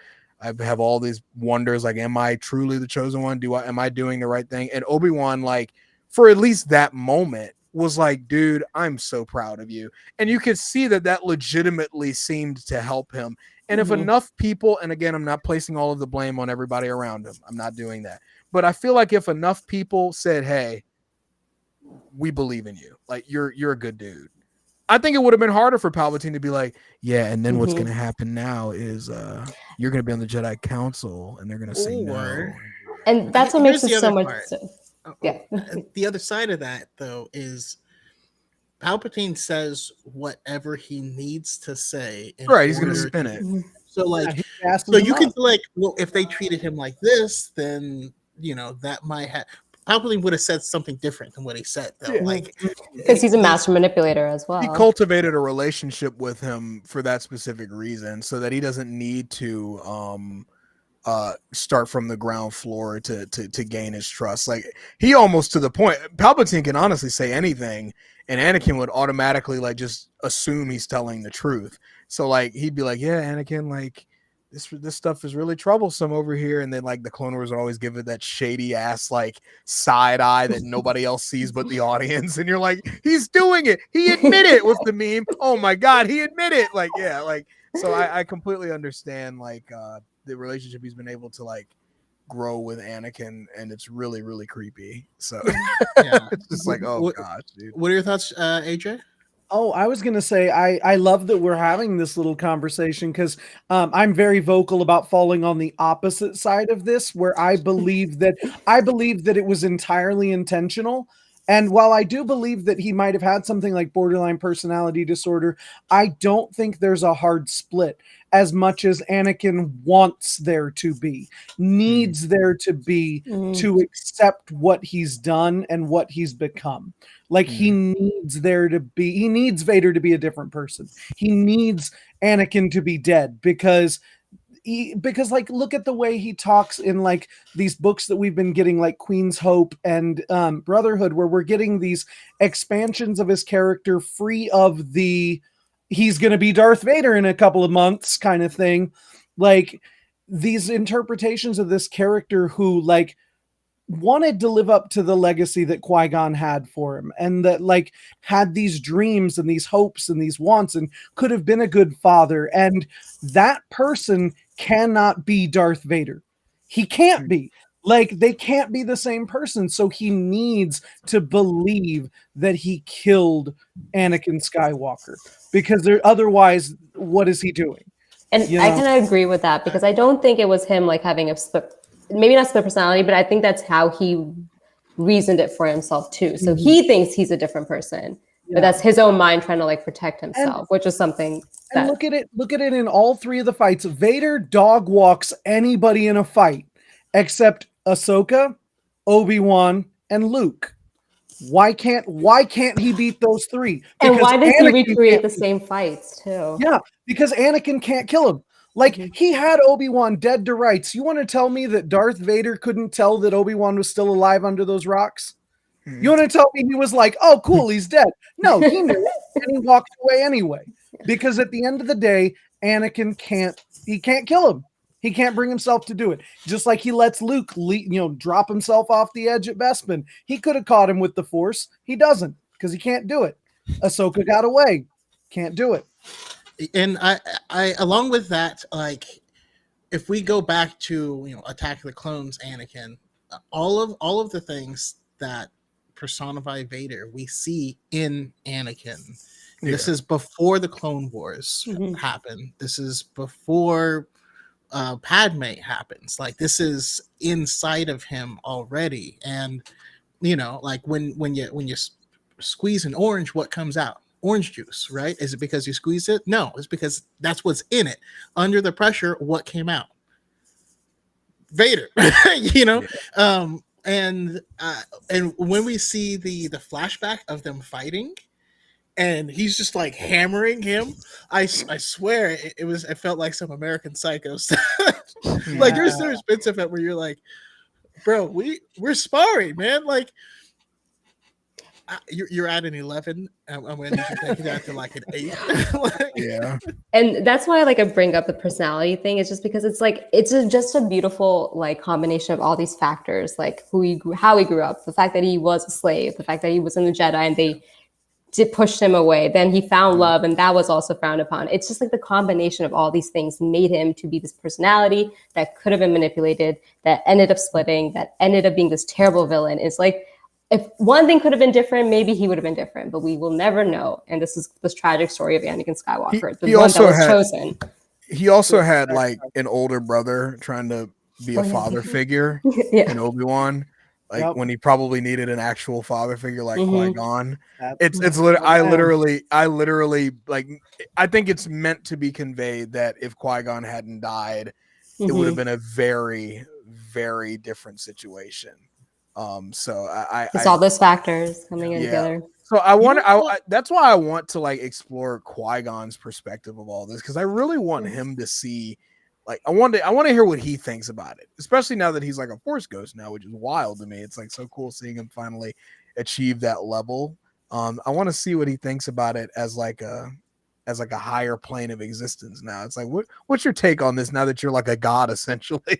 Speaker 2: have all these wonders, like, am I truly the chosen one? Am I doing the right thing? And Obi-Wan, like, for at least that moment, was like, dude, I'm so proud of you. And you could see that legitimately seemed to help him. And if enough people, and again, I'm not placing all of the blame on everybody around him, I'm not doing that, but I feel like if enough people said, hey, we believe in you, like, you're a good dude, I think it would have been harder for Palpatine to be like, yeah, and then what's going to happen now is you're going to be on the Jedi Council, and they're going to say no.
Speaker 4: And that's what makes it so much.
Speaker 1: The other side of that, though, is Palpatine says whatever he needs to say.
Speaker 2: Right, he's going to spin it.
Speaker 1: So, like, so you can like, well, if they treated him like this, then that might have. Palpatine would have said something different than what he said, though. Like,
Speaker 4: because he's a master manipulator as well.
Speaker 2: He cultivated a relationship with him for that specific reason, so that he doesn't need to start from the ground floor to gain his trust. Like, he almost, to the point, Palpatine can honestly say anything, and Anakin would automatically like just assume he's telling the truth. So like he'd be like, yeah, Anakin, like, this stuff is really troublesome over here, and then like the Clone Wars would always give it that shady ass like side eye that nobody else sees but the audience, and you're like, he's doing it, he admitted with the meme, oh my god, he admitted, like, yeah, like, so I completely understand like the relationship he's been able to like grow with Anakin, and it's really, really creepy. So it's just like, oh gosh, dude.
Speaker 1: What are your thoughts, AJ?
Speaker 3: Oh, I was going to say, I love that we're having this little conversation, because I'm very vocal about falling on the opposite side of this, where I believe that it was entirely intentional. And while I do believe that he might have had something like borderline personality disorder, I don't think there's a hard split as much as Anakin wants there to be, needs there to be, to accept what he's done and what he's become. Like he needs Vader to be a different person. He needs Anakin to be dead because like look at the way he talks in like these books that we've been getting, like Queen's Hope and Brotherhood, where we're getting these expansions of his character free of the he's going to be Darth Vader in a couple of months kind of thing. Like these interpretations of this character who like wanted to live up to the legacy that Qui-Gon had for him, and that like had these dreams and these hopes and these wants and could have been a good father. And that person cannot be Darth Vader. He can't be. Like they can't be the same person. So he needs to believe that he killed Anakin Skywalker, because otherwise, what is he doing?
Speaker 4: And I kind of agree with that, because I don't think it was him like having a split, maybe not split personality, but I think that's how he reasoned it for himself too. So he thinks he's a different person, but that's his own mind trying to like protect himself, which is something that...
Speaker 3: And look at it in all three of the fights. Vader dog walks anybody in a fight except Ahsoka, Obi-Wan, and Luke. Why can't he beat those three?
Speaker 4: Because and why does
Speaker 3: Anakin
Speaker 4: he recreate the same fights too?
Speaker 3: Yeah, because Anakin can't kill him. Like he had Obi-Wan dead to rights. You want to tell me that Darth Vader couldn't tell that Obi-Wan was still alive under those rocks? You want to tell me he was like, oh, cool, he's dead? No, he knew it, and he walked away anyway. Because at the end of the day, Anakin can't kill him. He can't bring himself to do it. Just like he lets Luke, drop himself off the edge at Bespin. He could have caught him with the Force. He doesn't, because he can't do it. Ahsoka got away. Can't do it.
Speaker 1: And I along with that, like if we go back to Attack of the Clones, Anakin, all of the things that personify Vader we see in Anakin. Yeah. This is before the Clone Wars happen. This is before Padme happens. Like this is inside of him already. And like when you squeeze an orange, what comes out? Orange juice, right? Is it because you squeeze it? No, it's because that's what's in it. Under the pressure, what came out? Vader. Yeah. And when we see the flashback of them fighting, and he's just like hammering him, I swear it felt like some American Psycho stuff. Like there's bits of it where you're like, bro, we're sparring, man. Like you're at an 11. I'm going to take that to like an 8.
Speaker 2: Yeah.
Speaker 4: And that's why like I bring up the personality thing. It's just because it's just a beautiful like combination of all these factors, like how he grew up, the fact that he was a slave, the fact that he was in the Jedi and they did push him away. Then he found love, and that was also frowned upon. It's just like the combination of all these things made him to be this personality that could have been manipulated, that ended up splitting, that ended up being this terrible villain. It's like, if one thing could have been different, maybe he would have been different, but we will never know. And this is this tragic story of Anakin Skywalker, the one that was chosen.
Speaker 2: He also had like an older brother trying to be a father figure in Obi-Wan. Like when he probably needed an actual father figure like Qui-Gon. It's I literally like, I think it's meant to be conveyed that if Qui-Gon hadn't died, it would have been a very, very different situation. So
Speaker 4: it's all those factors coming in together.
Speaker 2: So that's why I want to like explore Qui-Gon's perspective of all this, because I really want him to see. Like I want to hear what he thinks about it, especially now that he's like a Force ghost now, which is wild to me. It's like so cool seeing him finally achieve that level. I want to see what he thinks about it as like a higher plane of existence. Now it's like, what's your take on this now that you're like a god, essentially,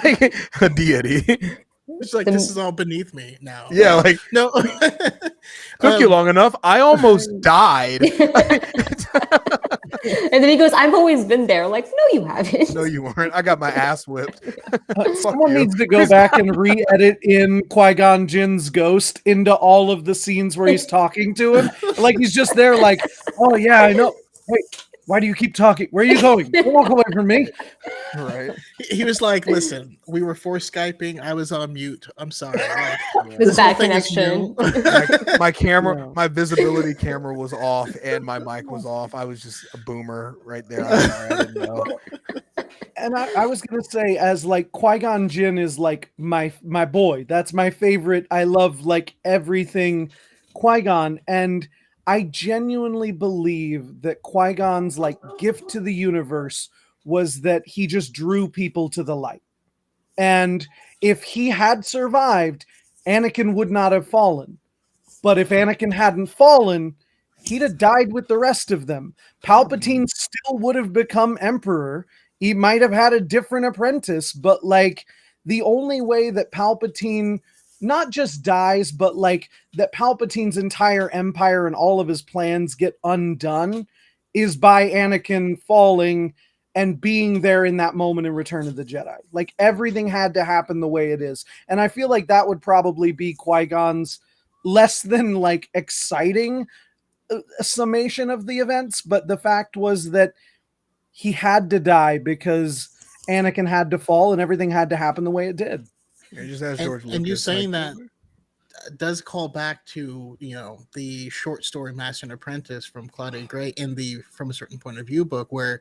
Speaker 2: like a deity?
Speaker 1: It's like, this is all beneath me now.
Speaker 2: Yeah, like
Speaker 1: no.
Speaker 2: Took you long enough. I almost died.
Speaker 4: And then he goes, I've always been there. Like, no, you haven't.
Speaker 2: No, you weren't. I got my ass whipped.
Speaker 3: Someone needs to go back and re-edit in Qui-Gon Jinn's ghost into all of the scenes where he's talking to him. Like he's just there like, oh yeah, I know. Wait, Why do you keep talking? Where are you going? Don't walk away from me.
Speaker 2: Right.
Speaker 1: He was like, "Listen, we were force Skyping. I was on mute. I'm sorry. Like,
Speaker 4: This
Speaker 1: this
Speaker 4: bad
Speaker 1: whole thing is
Speaker 4: connection.
Speaker 1: new."
Speaker 2: My camera,
Speaker 3: No.
Speaker 2: my visibility camera was off and my mic was off. I was just a boomer right there. I'm sorry, I didn't know.
Speaker 3: And I was gonna say, as like Qui-Gon Jinn is like my boy. That's my favorite. I love like everything Qui-Gon, and I genuinely believe that Qui-Gon's like gift to the universe was that he just drew people to the light. And if he had survived, Anakin would not have fallen. But if Anakin hadn't fallen, he'd have died with the rest of them. Palpatine still would have become emperor. He might have had a different apprentice, but like the only way that Palpatine not just dies, but like that Palpatine's entire empire and all of his plans get undone is by Anakin falling and being there in that moment in Return of the Jedi. Like everything had to happen the way it is. And I feel like that would probably be Qui-Gon's less than like exciting summation of the events, but the fact was that he had to die because Anakin had to fall and everything had to happen the way it did.
Speaker 2: Yeah, just ask George Lucas.
Speaker 1: And you saying
Speaker 2: like,
Speaker 1: that does call back to the short story Master and Apprentice from Claudia Gray in the From a Certain Point of View book, where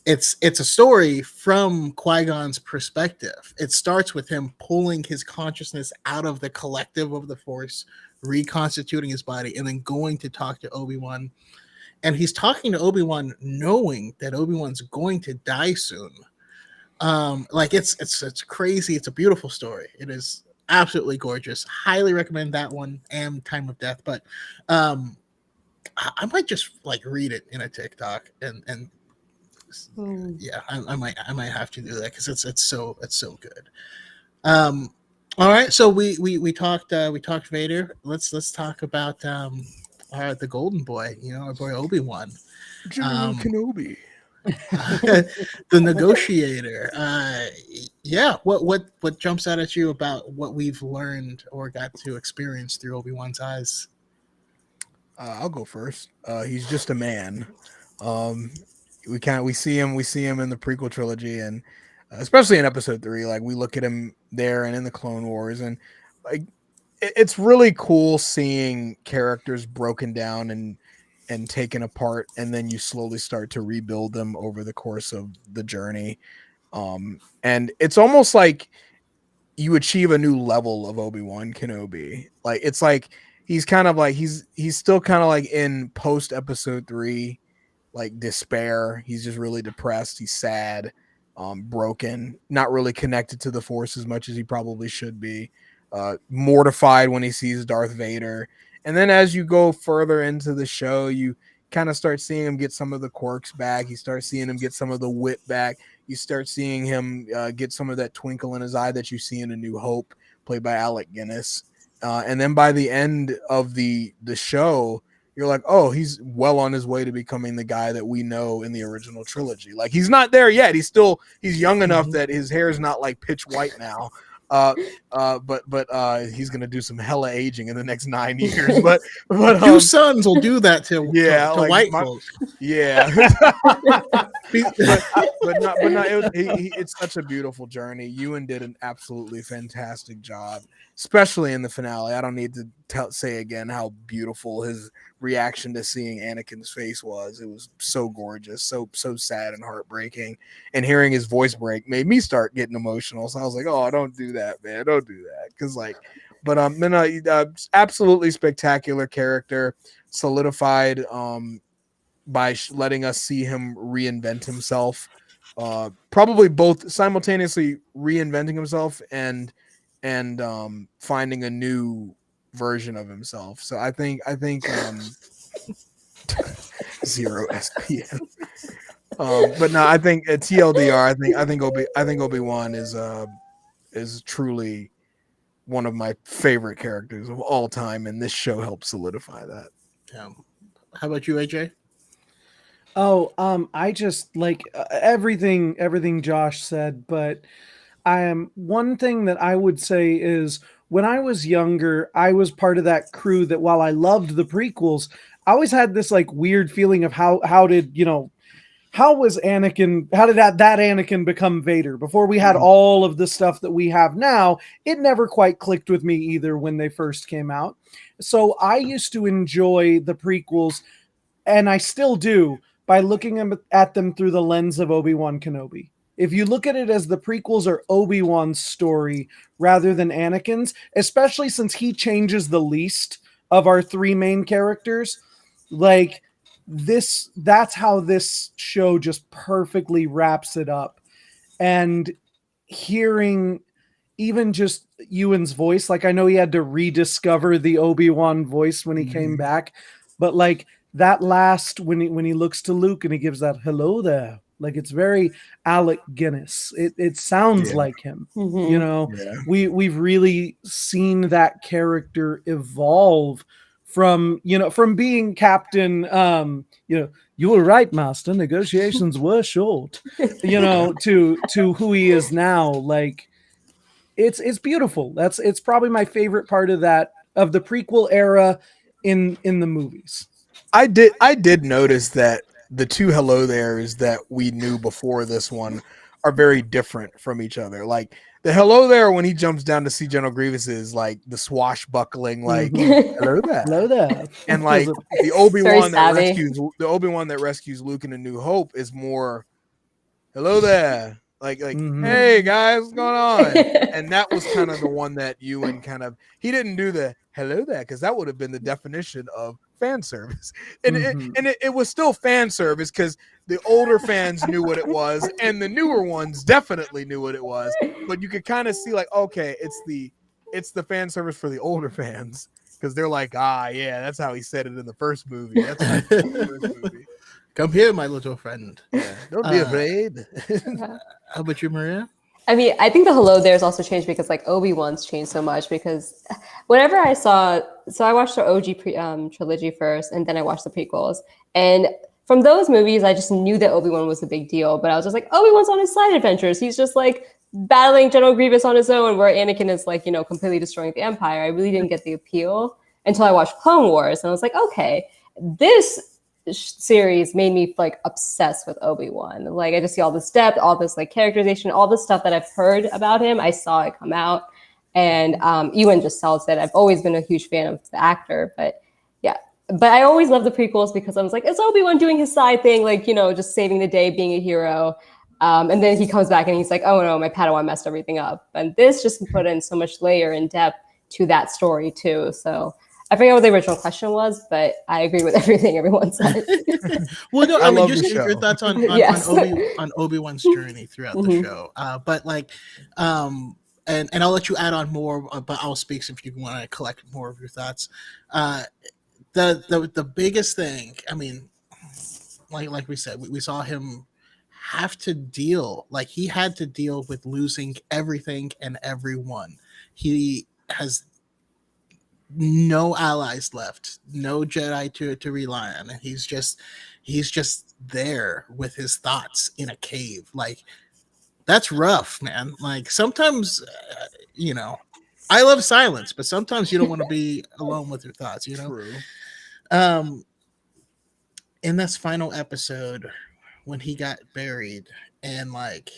Speaker 1: it's a story from Qui-Gon's perspective. It starts with him pulling his consciousness out of the collective of the Force, reconstituting his body, and then going to talk to Obi-Wan. And he's talking to Obi-Wan knowing that Obi-Wan's going to die soon. Like it's crazy. It's a beautiful story. It is absolutely gorgeous. Highly recommend that one and Time of Death. But I might just like read it in a TikTok and yeah, I might have to do that because it's so good. All right, so we talked Vader. Let's talk about the Golden Boy. Our boy Obi-Wan,
Speaker 2: General Kenobi.
Speaker 1: the negotiator. Yeah, what jumps out at you about what we've learned or got to experience through Obi-Wan's eyes?
Speaker 2: I'll go first. He's just a man. We see him in the prequel trilogy, and especially in Episode 3. Like we look at him there and in the Clone Wars, and like it's really cool seeing characters broken down and taken apart, and then you slowly start to rebuild them over the course of the journey. And it's almost like you achieve a new level of Obi-Wan Kenobi. Like it's like he's kind of like he's still kind of like in post Episode 3, like despair. He's just really depressed. He's sad, broken, not really connected to the Force as much as he probably should be. Mortified when he sees Darth Vader. And then as you go further into the show, you kind of start seeing him get some of the quirks back. You start seeing him get some of the wit back. You start seeing him get some of that twinkle in his eye that you see in A New Hope, played by Alec Guinness. And then by the end of the show, you're like, oh, he's well on his way to becoming the guy that we know in the original trilogy. Like he's not there yet. He's young enough that his hair is not like pitch white now. But he's gonna do some hella aging in the next 9 years. But
Speaker 1: Two sons will do that to
Speaker 2: like
Speaker 1: white folks.
Speaker 2: Yeah. but not. It's such a beautiful journey. Ewan did an absolutely fantastic job, especially in the finale. I don't need to say again how beautiful his reaction to seeing Anakin's face was. It was so gorgeous, so sad and heartbreaking. And hearing his voice break made me start getting emotional. So I was like, "Oh, don't do that, man! Don't do that." Because absolutely spectacular character, solidified by letting us see him reinvent himself. Probably both simultaneously reinventing himself and finding a new version of himself. So I think zero SPM. But no, I think TLDR. I think Obi-Wan is truly one of my favorite characters of all time, and this show helps solidify that.
Speaker 1: How about you, AJ?
Speaker 3: Oh, I just like everything Josh said, but one thing that I would say is when I was younger, I was part of that crew that while I loved the prequels, I always had this like weird feeling of how did how was Anakin, how did that Anakin become Vader? Before we had all of the stuff that we have now, it never quite clicked with me either when they first came out. So I used to enjoy the prequels, and I still do, by looking at them through the lens of Obi-Wan Kenobi. If you look at it as the prequels are Obi-Wan's story rather than Anakin's, especially since he changes the least of our three main characters, like that's how this show just perfectly wraps it up. And hearing even just Ewan's voice, like I know he had to rediscover the Obi-Wan voice when he came back, but like that last when he looks to Luke and he gives that hello there, like it's very Alec Guinness. It sounds like him. You know, we've really seen that character evolve from, you know, from being Captain, you know, you were right, Master, negotiations were short, you know, to who he is now. Like it's beautiful. It's probably my favorite part of the prequel era in the movies.
Speaker 2: I did notice that the two hello there's that we knew before this one are very different from each other. Like the hello there when he jumps down to see General Grievous is like the swashbuckling, like hello there.
Speaker 3: Hello there.
Speaker 2: And like the Obi-Wan that rescues Luke in A New Hope is more hello there. Like hey guys, what's going on? And that was kind of the one that Ewan he didn't do the hello there because that would have been the definition of fan service. And it was still fan service because the older fans knew what it was and the newer ones definitely knew what it was. But you could kind of see like, okay, it's the fan service for the older fans because they're like, yeah, that's how he said it in the first movie. That's how he said it in the first movie.
Speaker 1: Come here, my little friend.
Speaker 2: Yeah, don't be afraid.
Speaker 1: How about you, Maria?
Speaker 4: I mean, I think the hello there's also changed because like Obi-Wan's changed so much because whenever I watched the OG trilogy first and then I watched the prequels. And from those movies, I just knew that Obi-Wan was a big deal, but I was just like, Obi-Wan's on his side adventures. He's just like battling General Grievous on his own where Anakin is like, you know, completely destroying the Empire. I really didn't get the appeal until I watched Clone Wars. And I was like, okay, this series made me like obsessed with Obi-Wan. Like I just see all this depth, all this like characterization, all the stuff that I've heard about him. I saw it come out, and Ewan just sells it. I've always been a huge fan of the actor, but yeah. But I always loved the prequels because I was like, it's Obi-Wan doing his side thing, like, you know, just saving the day, being a hero. And then he comes back and he's like, oh no, my Padawan messed everything up. And this just put in so much layer and depth to that story too. So I forget what the original question was, but I agree with everything everyone said.
Speaker 1: Well, no, I mean, just your thoughts on
Speaker 4: Yes.
Speaker 1: on Obi-Wan's journey throughout the show. But like, and I'll let you add on more, but I'll speak if you want to collect more of your thoughts. The biggest thing, I mean, like we said, we saw him have to deal, like he had to deal with losing everything and everyone. He has no allies left, no Jedi to rely on, and he's just there with his thoughts in a cave. Like that's rough, man. Like sometimes, you know, I love silence, but sometimes you don't want to be alone with your thoughts. You know.
Speaker 2: True.
Speaker 1: In this final episode, when he got buried, and like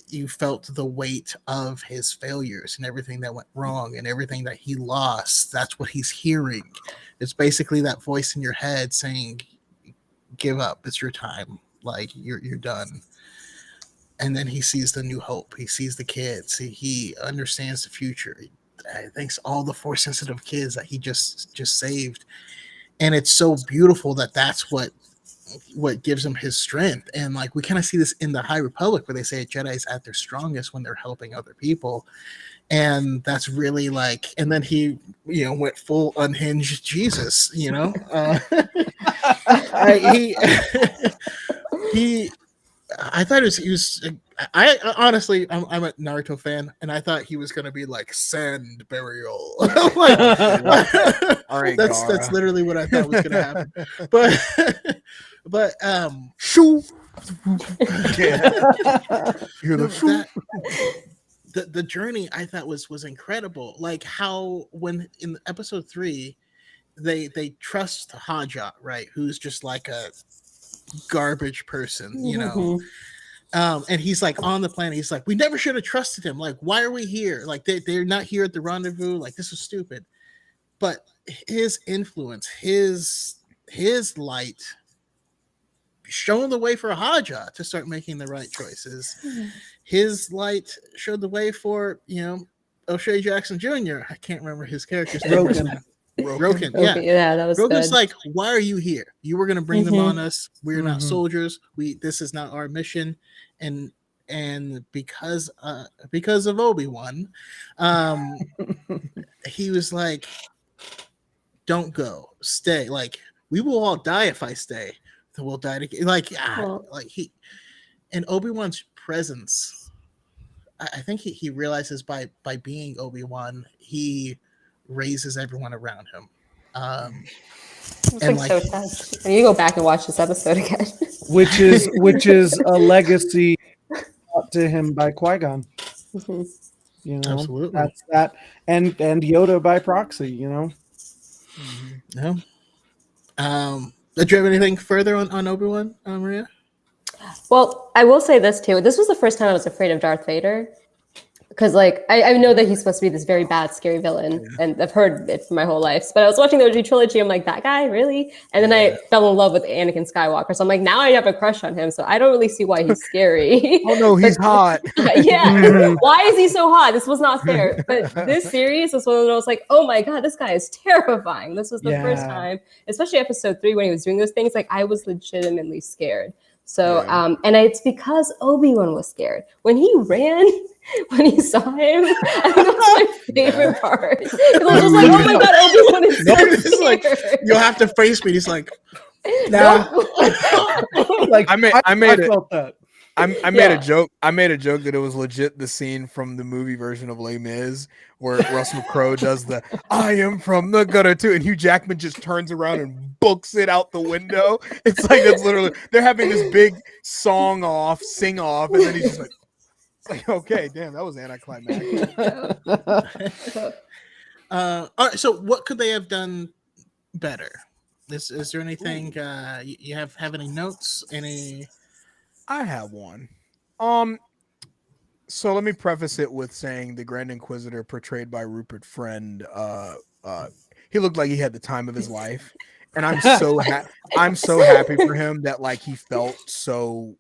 Speaker 1: you felt the weight of his failures and everything that went wrong and everything that he lost. That's what he's hearing. It's basically that voice in your head saying, give up, it's your time, like you're done. And then he sees the new hope, he sees the kids, he understands the future. He thanks all the Force sensitive kids that he just saved. And it's so beautiful that that's what gives him his strength. And like we kind of see this in the High Republic where they say Jedi's at their strongest when they're helping other people. And that's really like, and then he, you know, went full unhinged Jesus, you know. I thought he was I honestly, I'm a Naruto fan, and I thought he was gonna be like sand burial. Like,
Speaker 2: all right,
Speaker 1: that's literally what I thought was gonna happen. But
Speaker 2: shoo.
Speaker 1: The journey I thought was incredible. Like how when in episode 3 they trust Haja, right, who's just like a garbage person, you know.
Speaker 4: Mhm.
Speaker 1: And he's like on the planet. He's like, we never should have trusted him. Like, why are we here? Like, they're not here at the rendezvous. Like, this was stupid. But his influence, his light, showing the way for Haja to start making the right choices. His light showed the way for, O'Shea Jackson Jr. I can't remember his character's name. Roken. Yeah.
Speaker 4: Okay, yeah, that was
Speaker 1: Rogan's
Speaker 4: good.
Speaker 1: like, why are you here? You were going to bring them
Speaker 4: Mhm.
Speaker 1: on us. We're not
Speaker 3: Mhm.
Speaker 1: soldiers. This is not our mission. And because of Obi-Wan, he was like, don't go, stay. Like, we will all die if I stay. We'll die together.
Speaker 4: Well-
Speaker 1: And Obi-Wan's presence, I think he realizes by being Obi-Wan, he raises everyone around him.
Speaker 4: It's like so sad. You go back and watch this episode again.
Speaker 3: which is a legacy taught to him by Qui-Gon.
Speaker 4: Mhm.
Speaker 3: You know,
Speaker 1: Absolutely.
Speaker 3: that's that, and Yoda by proxy. You know,
Speaker 1: No. Did you have anything further on Obi-Wan, Maria?
Speaker 4: Well, I will say this too. This was the first time I was afraid of Darth Vader. Because, like, I know that he's supposed to be this very bad, scary villain, and I've heard it for my whole life. But I was watching the OG trilogy, I'm like, that guy, really? And then I fell in love with Anakin Skywalker. So I'm like, now I have a crush on him. So I don't really see why he's scary.
Speaker 2: Oh no, he's hot.
Speaker 4: Yeah. Why is he so hot? This was not fair. But this series was one of those, like, oh my God, this guy is terrifying. This was the first time, especially episode 3 when he was doing those things, like, I was legitimately scared. So, and it's because Obi-Wan was scared. When he ran, when he saw him, I think that was my favorite part. Because I was just like, oh my God, Obi-Wan is so
Speaker 1: It's like,
Speaker 4: scared.
Speaker 1: you'll have to face me. He's like, nah.
Speaker 3: like
Speaker 2: I made it.
Speaker 3: felt that.
Speaker 2: I made a joke. I made a joke that it was legit the scene from the movie version of Les Mis where Russell Crowe does the "I am from the gutter too," and Hugh Jackman just turns around and books it out the window. It's like that's literally they're having this big sing off, and then he's just like, it's like, okay, damn, that was anticlimactic.
Speaker 1: All right. So, what could they have done better? Is there anything you have any notes? Any?
Speaker 2: I have one. So let me preface it with saying the Grand Inquisitor portrayed by Rupert Friend, he looked like he had the time of his life, and I'm so happy for him that like he felt so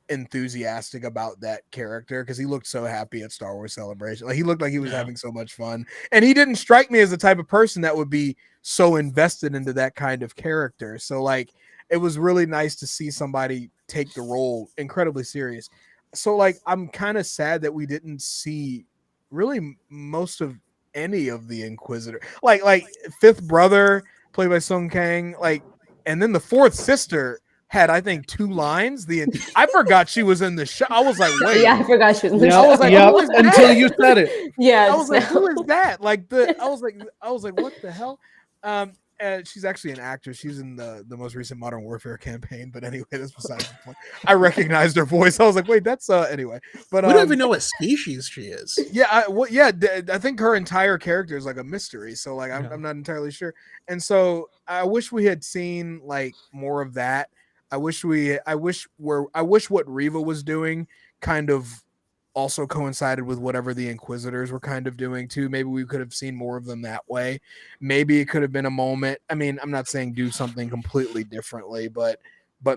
Speaker 2: enthusiastic about that character because he looked so happy at Star Wars Celebration. Like he looked like he was having so much fun, and he didn't strike me as the type of person that would be so invested into that kind of character. So like it was really nice to see somebody take the role incredibly serious. So like I'm kind of sad that we didn't see really most of any of the Inquisitor, like fifth brother played by Sung Kang, like, and then the fourth sister had I think 2 lines. I forgot she was in the show. I was like, wait,
Speaker 4: Yeah, I forgot she was in the
Speaker 3: Yeah,
Speaker 4: show.
Speaker 2: I was like,
Speaker 3: yep,
Speaker 2: who is that?
Speaker 3: until you said it.
Speaker 4: Yeah,
Speaker 2: I was like,
Speaker 4: just
Speaker 2: who
Speaker 4: now.
Speaker 2: is that? Like I was like, what the hell? She's actually an actress. She's in the most recent Modern Warfare campaign. But anyway, that's besides the point. I recognized her voice. I was like, wait, that's anyway. But
Speaker 1: We don't even know what species she is.
Speaker 2: yeah, I think her entire character is like a mystery. So like, I'm not entirely sure. And so I wish we had seen like more of that. I wish what Reva was doing kind of also coincided with whatever the Inquisitors were kind of doing too. Maybe we could have seen more of them that way. Maybe it could have been a moment. I mean, I'm not saying do something completely differently, but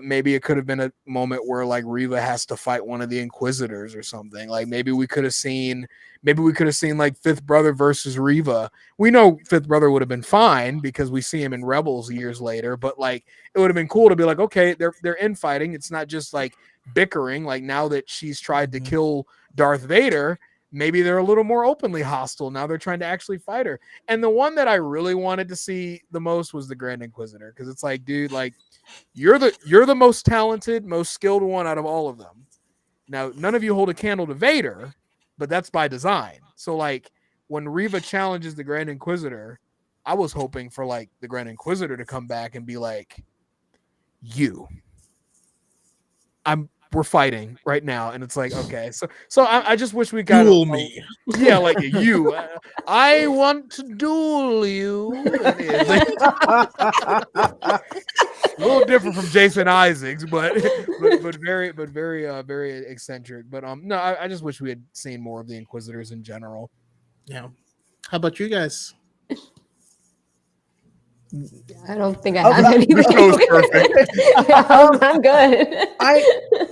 Speaker 2: maybe it could have been a moment where like Reva has to fight one of the Inquisitors or something. Like maybe we could have seen like Fifth Brother versus Reva. We know Fifth Brother would have been fine because we see him in Rebels years later, but like it would have been cool to be like, okay, they're infighting. It's not just like bickering. Like now that she's tried to kill Darth Vader, maybe they're a little more openly hostile. Now they're trying to actually fight her. And the one that I really wanted to see the most was the Grand Inquisitor, because it's like, dude, like you're the most talented, most skilled one out of all of them. Now, none of you hold a candle to Vader, but that's by design. So like when Reva challenges the Grand Inquisitor, I was hoping for like the Grand Inquisitor to come back and be like, we're fighting right now, and it's like, okay, so I just wish we got
Speaker 1: Duel me.
Speaker 2: Yeah, like you. I want to duel you. A little different from Jason Isaacs, but very eccentric. But no, I just wish we had seen more of the Inquisitors in general.
Speaker 1: Yeah. How about you guys?
Speaker 4: I don't think I
Speaker 3: Oh,
Speaker 4: have
Speaker 3: that-
Speaker 4: anything.
Speaker 2: Your show's perfect.
Speaker 4: I'm good.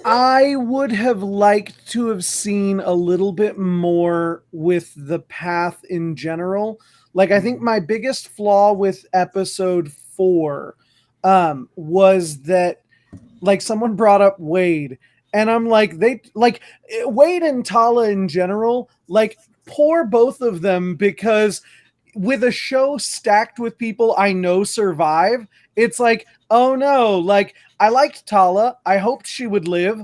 Speaker 3: I would have liked to have seen a little bit more with the path in general. Like, I think my biggest flaw with episode 4 was that, like, someone brought up Wade, and I'm like, Wade and Tala in general, like, poor both of them, because with a show stacked with people I know survive, it's like, oh no, like, I liked Tala, I hoped she would live,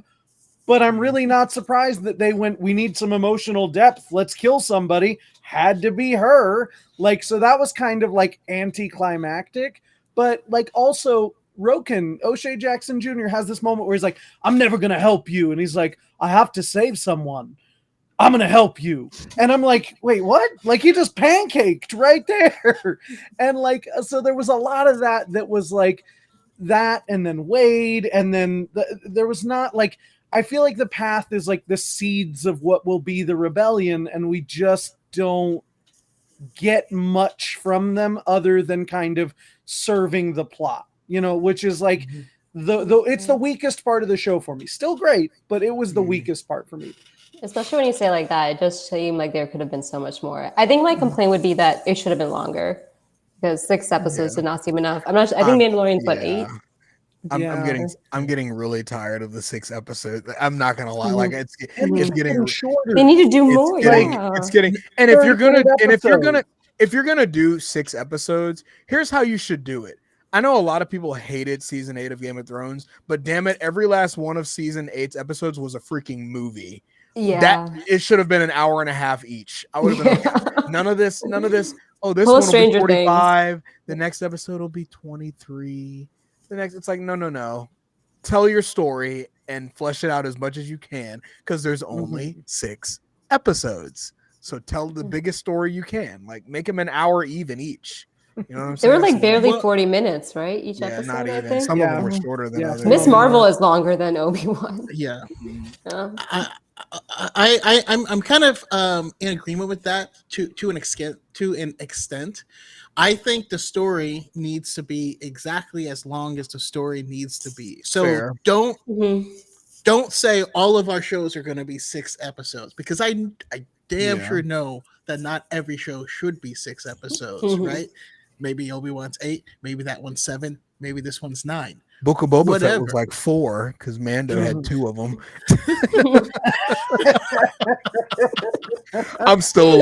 Speaker 3: but I'm really not surprised that they went, we need some emotional depth, let's kill somebody, had to be her. Like, so that was kind of like anticlimactic, but like also Roken, O'Shea Jackson Jr. has this moment where he's like, I'm never gonna help you, and he's like, I have to save someone, I'm gonna help you. And I'm like, wait, what? Like, he just pancaked right there. And like, so there was a lot of that was like that, and then Wade, and then there was not like, I feel like the path is like the seeds of what will be the rebellion, and we just don't get much from them other than kind of serving the plot, you know, which is like it's the weakest part of the show for me. Still great, but it was the weakest part for me.
Speaker 4: Especially when you say like that, it just seemed like there could have been so much more. I think my complaint would be that it should have been longer, because 6 episodes did not seem enough. I'm not. I think Mandalorian's what, 8.
Speaker 2: I'm getting really tired of the 6 episodes. I'm not gonna lie, like it's getting
Speaker 3: shorter.
Speaker 4: They need to do more.
Speaker 2: It's getting, and if you're gonna do 6 episodes, here's how you should do it. I know a lot of people hated season 8 of Game of Thrones, but damn it, every last one of season 8's episodes was a freaking movie.
Speaker 4: Yeah,
Speaker 2: that it should have been an hour and a half each. I would have been okay. None of this. Oh, this
Speaker 4: Full
Speaker 2: one will be
Speaker 4: Stranger
Speaker 2: 45. The next episode will be 23. The next, it's like no. Tell your story and flesh it out as much as you can, because there's only 6 episodes. So tell the biggest story you can. Like, make them an hour even each. You know what I'm
Speaker 4: they
Speaker 2: saying?
Speaker 4: were like barely 40 minutes, right? Each episode.
Speaker 2: Not even.
Speaker 4: I think
Speaker 2: Some of them were shorter than others.
Speaker 4: Miss Marvel is longer than Obi-Wan.
Speaker 1: Yeah. I'm kind of in agreement with that to an extent. I think the story needs to be exactly as long as the story needs to be. So
Speaker 2: Fair.
Speaker 1: don't say all of our shows are going to be 6 episodes, because I damn sure know that not every show should be 6 episodes, right? Maybe Obi-Wan's 8, maybe that one's 7, maybe this one's 9.
Speaker 2: Book of Boba Fett was like 4 because Mando had 2 of them. I'm still a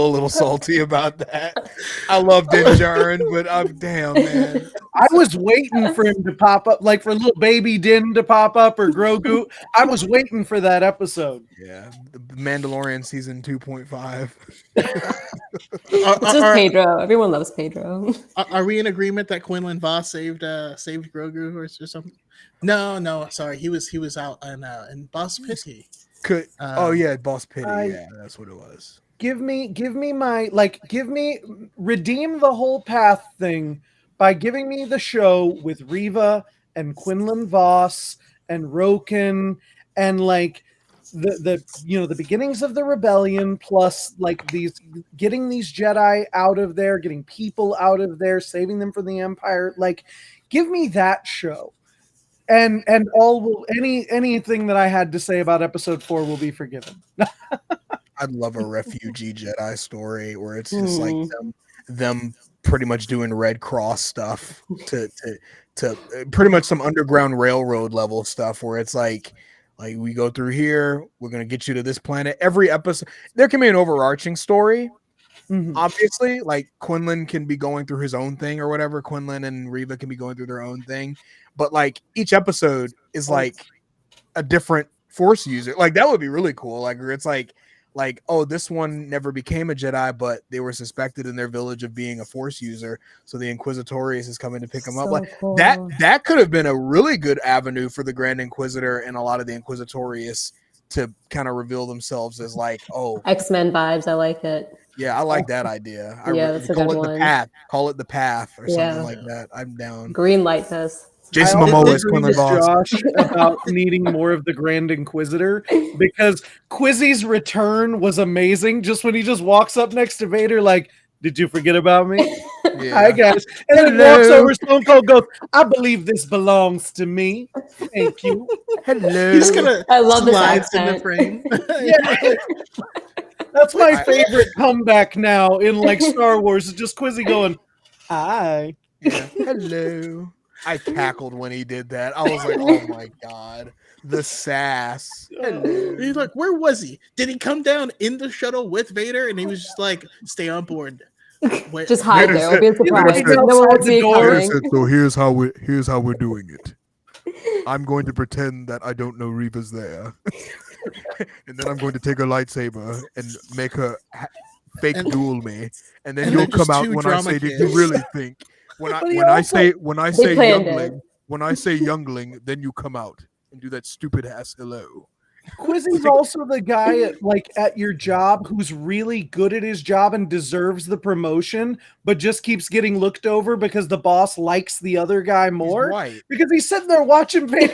Speaker 2: little salty about that. I love Din Djarin, but I'm damn, man.
Speaker 3: I was waiting for him to pop up, like for little baby Din to pop up, or Grogu. I was waiting for that episode.
Speaker 2: Yeah, the Mandalorian season 2.5.
Speaker 4: It's just Pedro. Everyone loves Pedro.
Speaker 1: Are we in agreement that Quinlan Voss saved Grogu or something? No, sorry, he was out in Boss Pity.
Speaker 2: Boss Pity. Yeah, that's what it was.
Speaker 3: Redeem the whole path thing by giving me the show with Reva and Quinlan Voss and Roken, and like the beginnings of the rebellion, plus like getting these Jedi out of there, getting people out of there, saving them from the Empire. Like, give me that show, and anything that I had to say about episode 4 will be forgiven.
Speaker 2: I'd love a refugee Jedi story where it's just like them pretty much doing Red Cross stuff to pretty much some Underground Railroad level stuff where it's like we go through here, we're gonna get you to this planet. Every episode there can be an overarching story. Obviously, like Quinlan can be going through his own thing or whatever. Quinlan and Reva can be going through their own thing, but like each episode is like a different Force user. Like that would be really cool. Like it's like, oh, this one never became a Jedi, but they were suspected in their village of being a Force user. So the Inquisitorius is coming to pick them up. Like
Speaker 4: cool.
Speaker 2: that could have been a really good avenue for the Grand Inquisitor and a lot of the Inquisitorius to kind of reveal themselves as like, oh,
Speaker 4: X-Men vibes. I like it.
Speaker 2: Yeah, I like that idea.
Speaker 4: Yeah, that's a
Speaker 2: call
Speaker 4: good
Speaker 2: it
Speaker 4: one.
Speaker 2: the path. Call it the path or
Speaker 4: Yeah.
Speaker 2: something like that. I'm down.
Speaker 4: Green light this.
Speaker 2: Jason
Speaker 3: I also
Speaker 2: Momoa is
Speaker 3: agree
Speaker 2: Quinlan
Speaker 3: with
Speaker 2: Boss.
Speaker 3: Josh about needing more of the Grand Inquisitor because Quizzy's return was amazing. Just when he just walks up next to Vader, like, "Did you forget about me? Hi guys," and then he walks
Speaker 2: Hello.
Speaker 3: over. Stone Cold goes, "I believe this belongs to me. Thank you."
Speaker 2: Hello.
Speaker 1: He's gonna
Speaker 4: I love this
Speaker 1: slides in the
Speaker 4: accent.
Speaker 1: frame.
Speaker 3: Yeah. That's my favorite comeback now in like Star Wars. Is just Quizzy going, "Hi."
Speaker 2: Yeah. Hello. I cackled when he did that. I was like, oh my god. The sass. Hello.
Speaker 1: He's like, where was he? Did he come down in the shuttle with Vader? And he was just like, stay on board. Wait,
Speaker 4: Just hide
Speaker 2: Vader
Speaker 4: there. It'll be a
Speaker 3: Vader
Speaker 4: surprise.
Speaker 3: said-
Speaker 4: No one will see it
Speaker 3: Vader
Speaker 4: coming.
Speaker 2: so here's how we're doing it. I'm going to pretend that I don't know Reva's there. And then I'm going to take her lightsaber and make her fake duel me. And then
Speaker 1: and
Speaker 2: you'll
Speaker 1: they're just
Speaker 2: come out
Speaker 1: two
Speaker 2: when I
Speaker 1: drama
Speaker 2: say, did you
Speaker 1: kids."
Speaker 2: really think? When
Speaker 3: But he
Speaker 2: I
Speaker 3: also-
Speaker 2: say
Speaker 4: planned
Speaker 2: youngling,
Speaker 4: it.
Speaker 2: when I say youngling, then you come out and do that stupid ass hello.
Speaker 3: Quizzy's also the guy at your job who's really good at his job and deserves the promotion, but just keeps getting looked over because the boss likes the other guy more.
Speaker 2: Dwight.
Speaker 3: Because he's sitting there watching Vader.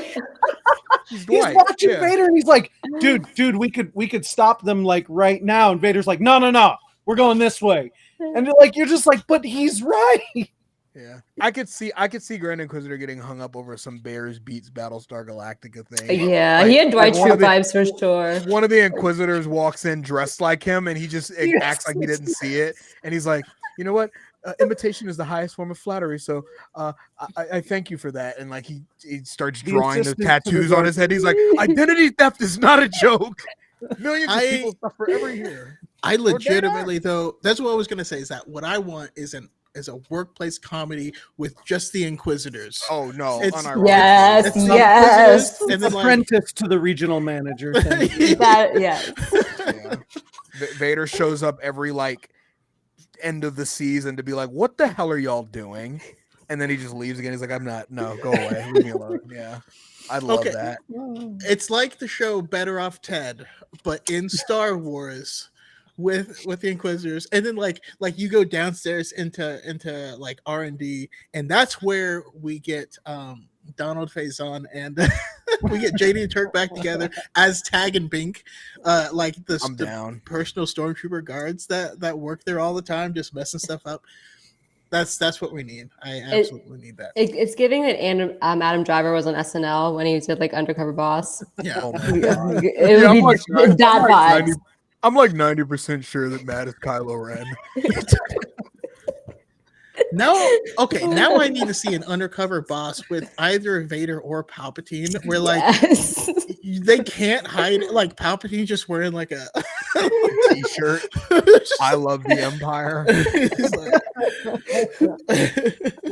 Speaker 2: He's
Speaker 3: He's
Speaker 2: Dwight.
Speaker 3: watching
Speaker 2: Yeah.
Speaker 3: Vader and he's like, dude, we could stop them like right now. And Vader's like, no, we're going this way. And you're just like, but he's right.
Speaker 2: Yeah, I could see Grand Inquisitor getting hung up over some Bears beats Battlestar Galactica thing.
Speaker 4: Yeah,
Speaker 2: Like-
Speaker 4: he had Dwight
Speaker 2: like one
Speaker 4: Schrute
Speaker 2: of the-
Speaker 4: vibes for sure.
Speaker 2: One of the Inquisitors walks in dressed like him, and he just acts like he didn't see it, and he's like, you know what? Imitation is the highest form of flattery, so I thank you for that. And like he starts
Speaker 3: The
Speaker 2: drawing the
Speaker 3: assistant to the
Speaker 2: tattoos on
Speaker 3: Dark
Speaker 2: his head. He's like, identity theft is not a joke. Millions of people suffer every year.
Speaker 1: I legitimately, though, that's what I was going to say, is that what I want is a workplace comedy with just the Inquisitors.
Speaker 2: Oh no,
Speaker 1: It's-
Speaker 2: unironically.
Speaker 4: Yes,
Speaker 1: It's the
Speaker 4: yes.
Speaker 1: Inquisitors, and then like,
Speaker 3: Apprentice to the regional manager thing.
Speaker 4: That yes.
Speaker 2: Yeah. Vader shows up every like end of the season to be like, what the hell are y'all doing? And then he just leaves again. He's like, no, go away. Leave me alone. Yeah. I love
Speaker 1: Okay.
Speaker 2: that.
Speaker 1: it's like the show Better Off Ted, but in Star Wars with the Inquisitors, and then like you go downstairs into like R&D, and that's where we get Donald Faison and we get JD and Turk back together as Tag and Bink, like
Speaker 2: I'm
Speaker 1: the
Speaker 2: down.
Speaker 1: personal stormtrooper guards that work there all the time, just messing stuff up. That's what we need. I absolutely need that.
Speaker 4: It's giving that Adam Driver was on SNL when he did like Undercover Boss.
Speaker 1: Yeah.
Speaker 2: Oh my God.
Speaker 4: It
Speaker 2: Yeah,
Speaker 4: would be that vibes.
Speaker 2: I'm like 90% sure that Matt is Kylo Ren.
Speaker 1: Now I need to see an undercover boss with either Vader or Palpatine, where like
Speaker 4: Yes.
Speaker 1: they can't hide it. Like Palpatine just wearing like a
Speaker 2: T-shirt. I love the Empire.
Speaker 1: He's like-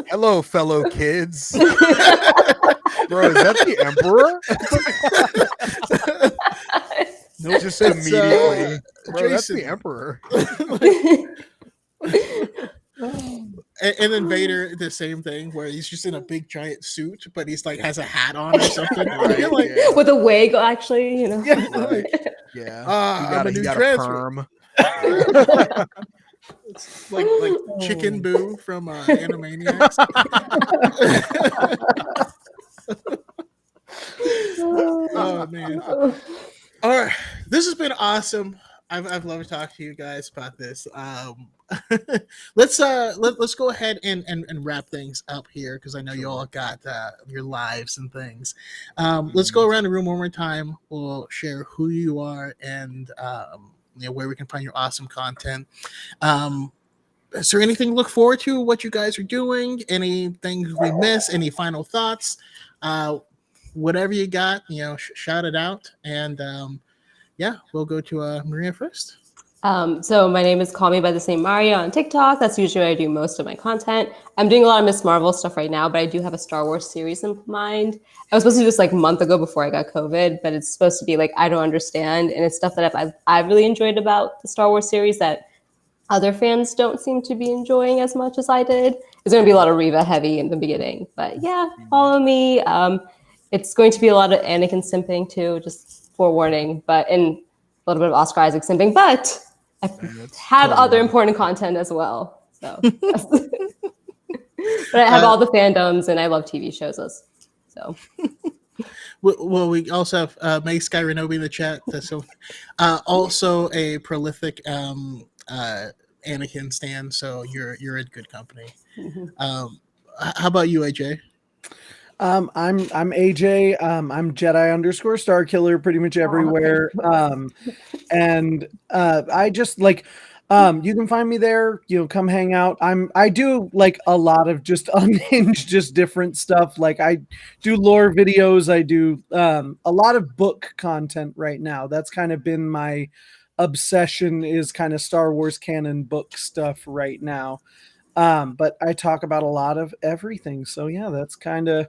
Speaker 2: Hello, fellow kids. Bro, is that the Emperor?
Speaker 1: Nope,
Speaker 2: Just
Speaker 1: it's,
Speaker 2: immediately. Bro, that's
Speaker 1: Jason.
Speaker 2: the Emperor.
Speaker 1: And then Vader, the same thing, where he's just in a big giant suit, but he's like has a hat on or something.
Speaker 2: Right,
Speaker 1: You're like,
Speaker 2: yeah.
Speaker 4: With a wig, actually, you know.
Speaker 1: yeah,
Speaker 2: Right. Yeah.
Speaker 1: I'm a new
Speaker 2: he got
Speaker 1: transfer.
Speaker 2: perm.
Speaker 1: It's like Chicken Boo from Animaniacs. Oh man! All right, this has been awesome. I've loved to talk to you guys about this. Let's go ahead and wrap things up here, because I know you all got your lives and things. Let's go around the room one more time. We'll share who you are and where we can find your awesome content. Is there anything to look forward to? What you guys are doing? Anything we miss? Any final thoughts? Whatever you got, shout it out. And we'll go to Maria first.
Speaker 4: So my name is Call Me by the Same Mario on TikTok. That's usually where I do most of my content. I'm doing a lot of Miss Marvel stuff right now, but I do have a Star Wars series in mind. I was supposed to do this like a month ago before I got COVID, but it's supposed to be like I don't understand, and it's stuff that I've really enjoyed about the Star Wars series that other fans don't seem to be enjoying as much as I did. It's going to be a lot of Reva heavy in the beginning, but yeah, follow me. It's going to be a lot of Anakin simping too, just forewarning, and a little bit of Oscar Isaac simping, but have other
Speaker 2: totally
Speaker 4: important content as well. So, but I have all the fandoms, and I love TV shows. So,
Speaker 1: Well, we also have May Sky Renobi in the chat. So, also a prolific Anakin stan. So you're in good company. How about you, AJ?
Speaker 3: I'm AJ. I'm Jedi _ Star pretty much everywhere. And I just like you can find me there, come hang out. I do like a lot of just unhinged, just different stuff. Like I do lore videos, I do a lot of book content right now. That's kind of been my obsession, is kind of Star Wars canon book stuff right now. But I talk about a lot of everything. So yeah, that's kind of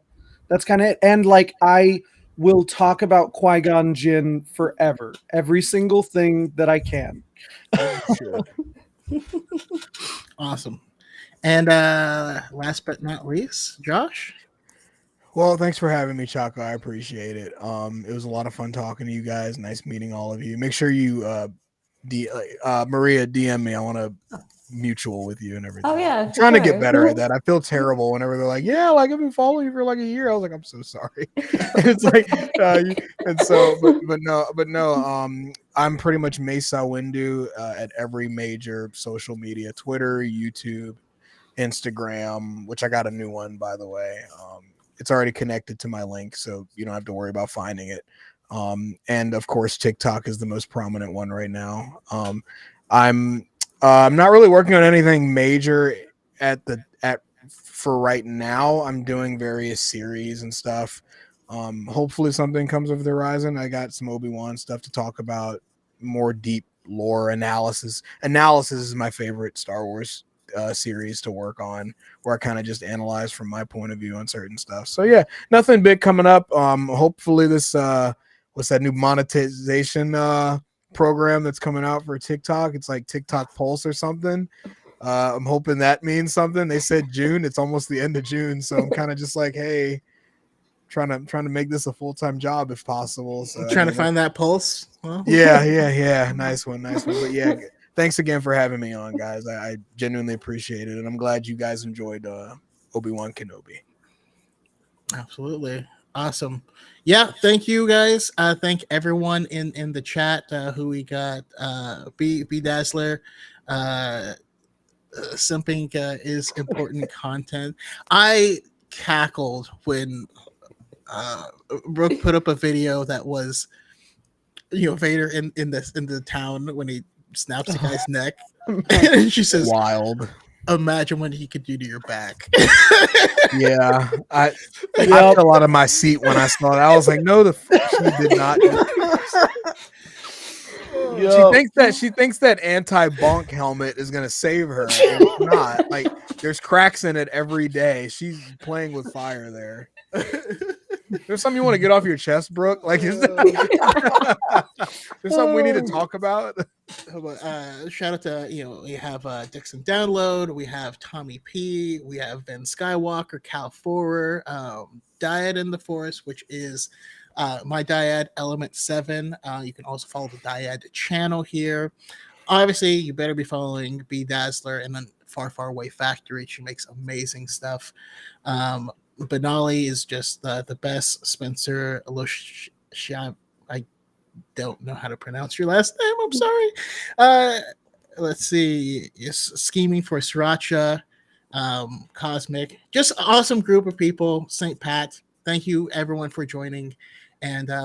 Speaker 3: it. And like I will talk about Qui-Gon Jinn forever. Every single thing that I can.
Speaker 1: Awesome. And last but not least, Josh.
Speaker 2: Well, thanks for having me, Chaco. I appreciate it. It was a lot of fun talking to you guys. Nice meeting all of you. Make sure you Maria DM me. I want to mutual with you and everything.
Speaker 4: oh yeah,
Speaker 2: I'm trying to get better at that. I feel terrible whenever they're like, yeah, like I've been following you for like a year. I was like, I'm so sorry. It's like and so but no, I'm pretty much Mesa Windu at every major social media, Twitter, YouTube, Instagram, which I got a new one, by the way. It's already connected to my link, so you don't have to worry about finding it. And of course TikTok is the most prominent one right now. I'm not really working on anything major for right now. I'm doing various series and stuff. Hopefully something comes over the horizon. I got some Obi-Wan stuff to talk about, more deep lore analysis. Analysis is my favorite Star Wars series to work on, where I kind of just analyze from my point of view on certain stuff. So yeah, nothing big coming up. Hopefully this what's that new monetization program that's coming out for TikTok? It's like TikTok Pulse or something. I'm hoping that means something. They said June. It's almost the end of June, so I'm kind of just like, hey, trying to make this a full-time job if possible. So
Speaker 1: Trying to find that pulse.
Speaker 2: Well. Yeah. Nice one. But yeah, thanks again for having me on, guys. I genuinely appreciate it, and I'm glad you guys enjoyed Obi-Wan Kenobi.
Speaker 1: Absolutely. Awesome. Yeah, thank you guys. Thank everyone in the chat who we got. B Dazzler. Simping is important content. I cackled when Brooke put up a video that was, Vader in the town when he snaps the guy's neck, and she says,
Speaker 2: "Wild."
Speaker 1: Imagine what he could do to your back.
Speaker 2: Yeah, I fell out of my seat when I saw it. I was like, no, she did not. She thinks that anti-bonk helmet is gonna save her. And it's not. Like, there's cracks in it every day. She's playing with fire there. There's something you want to get off your chest, Brooke? Like, there's something we need to talk about.
Speaker 1: Shout out to we have Dixon Download, we have Tommy P, we have Ben Skywalker, Cal Forer, Dyad in the Forest, which is my Dyad Element 7. You can also follow the Dyad channel here. Obviously, you better be following B Dazzler and then Far Away Factory. She makes amazing stuff. Benali is just the best. Spencer I don't know how to pronounce your last name. I'm sorry. Let's see. Yes, Scheming for Sriracha, Cosmic. Just awesome group of people. St. Pat. Thank you everyone for joining. And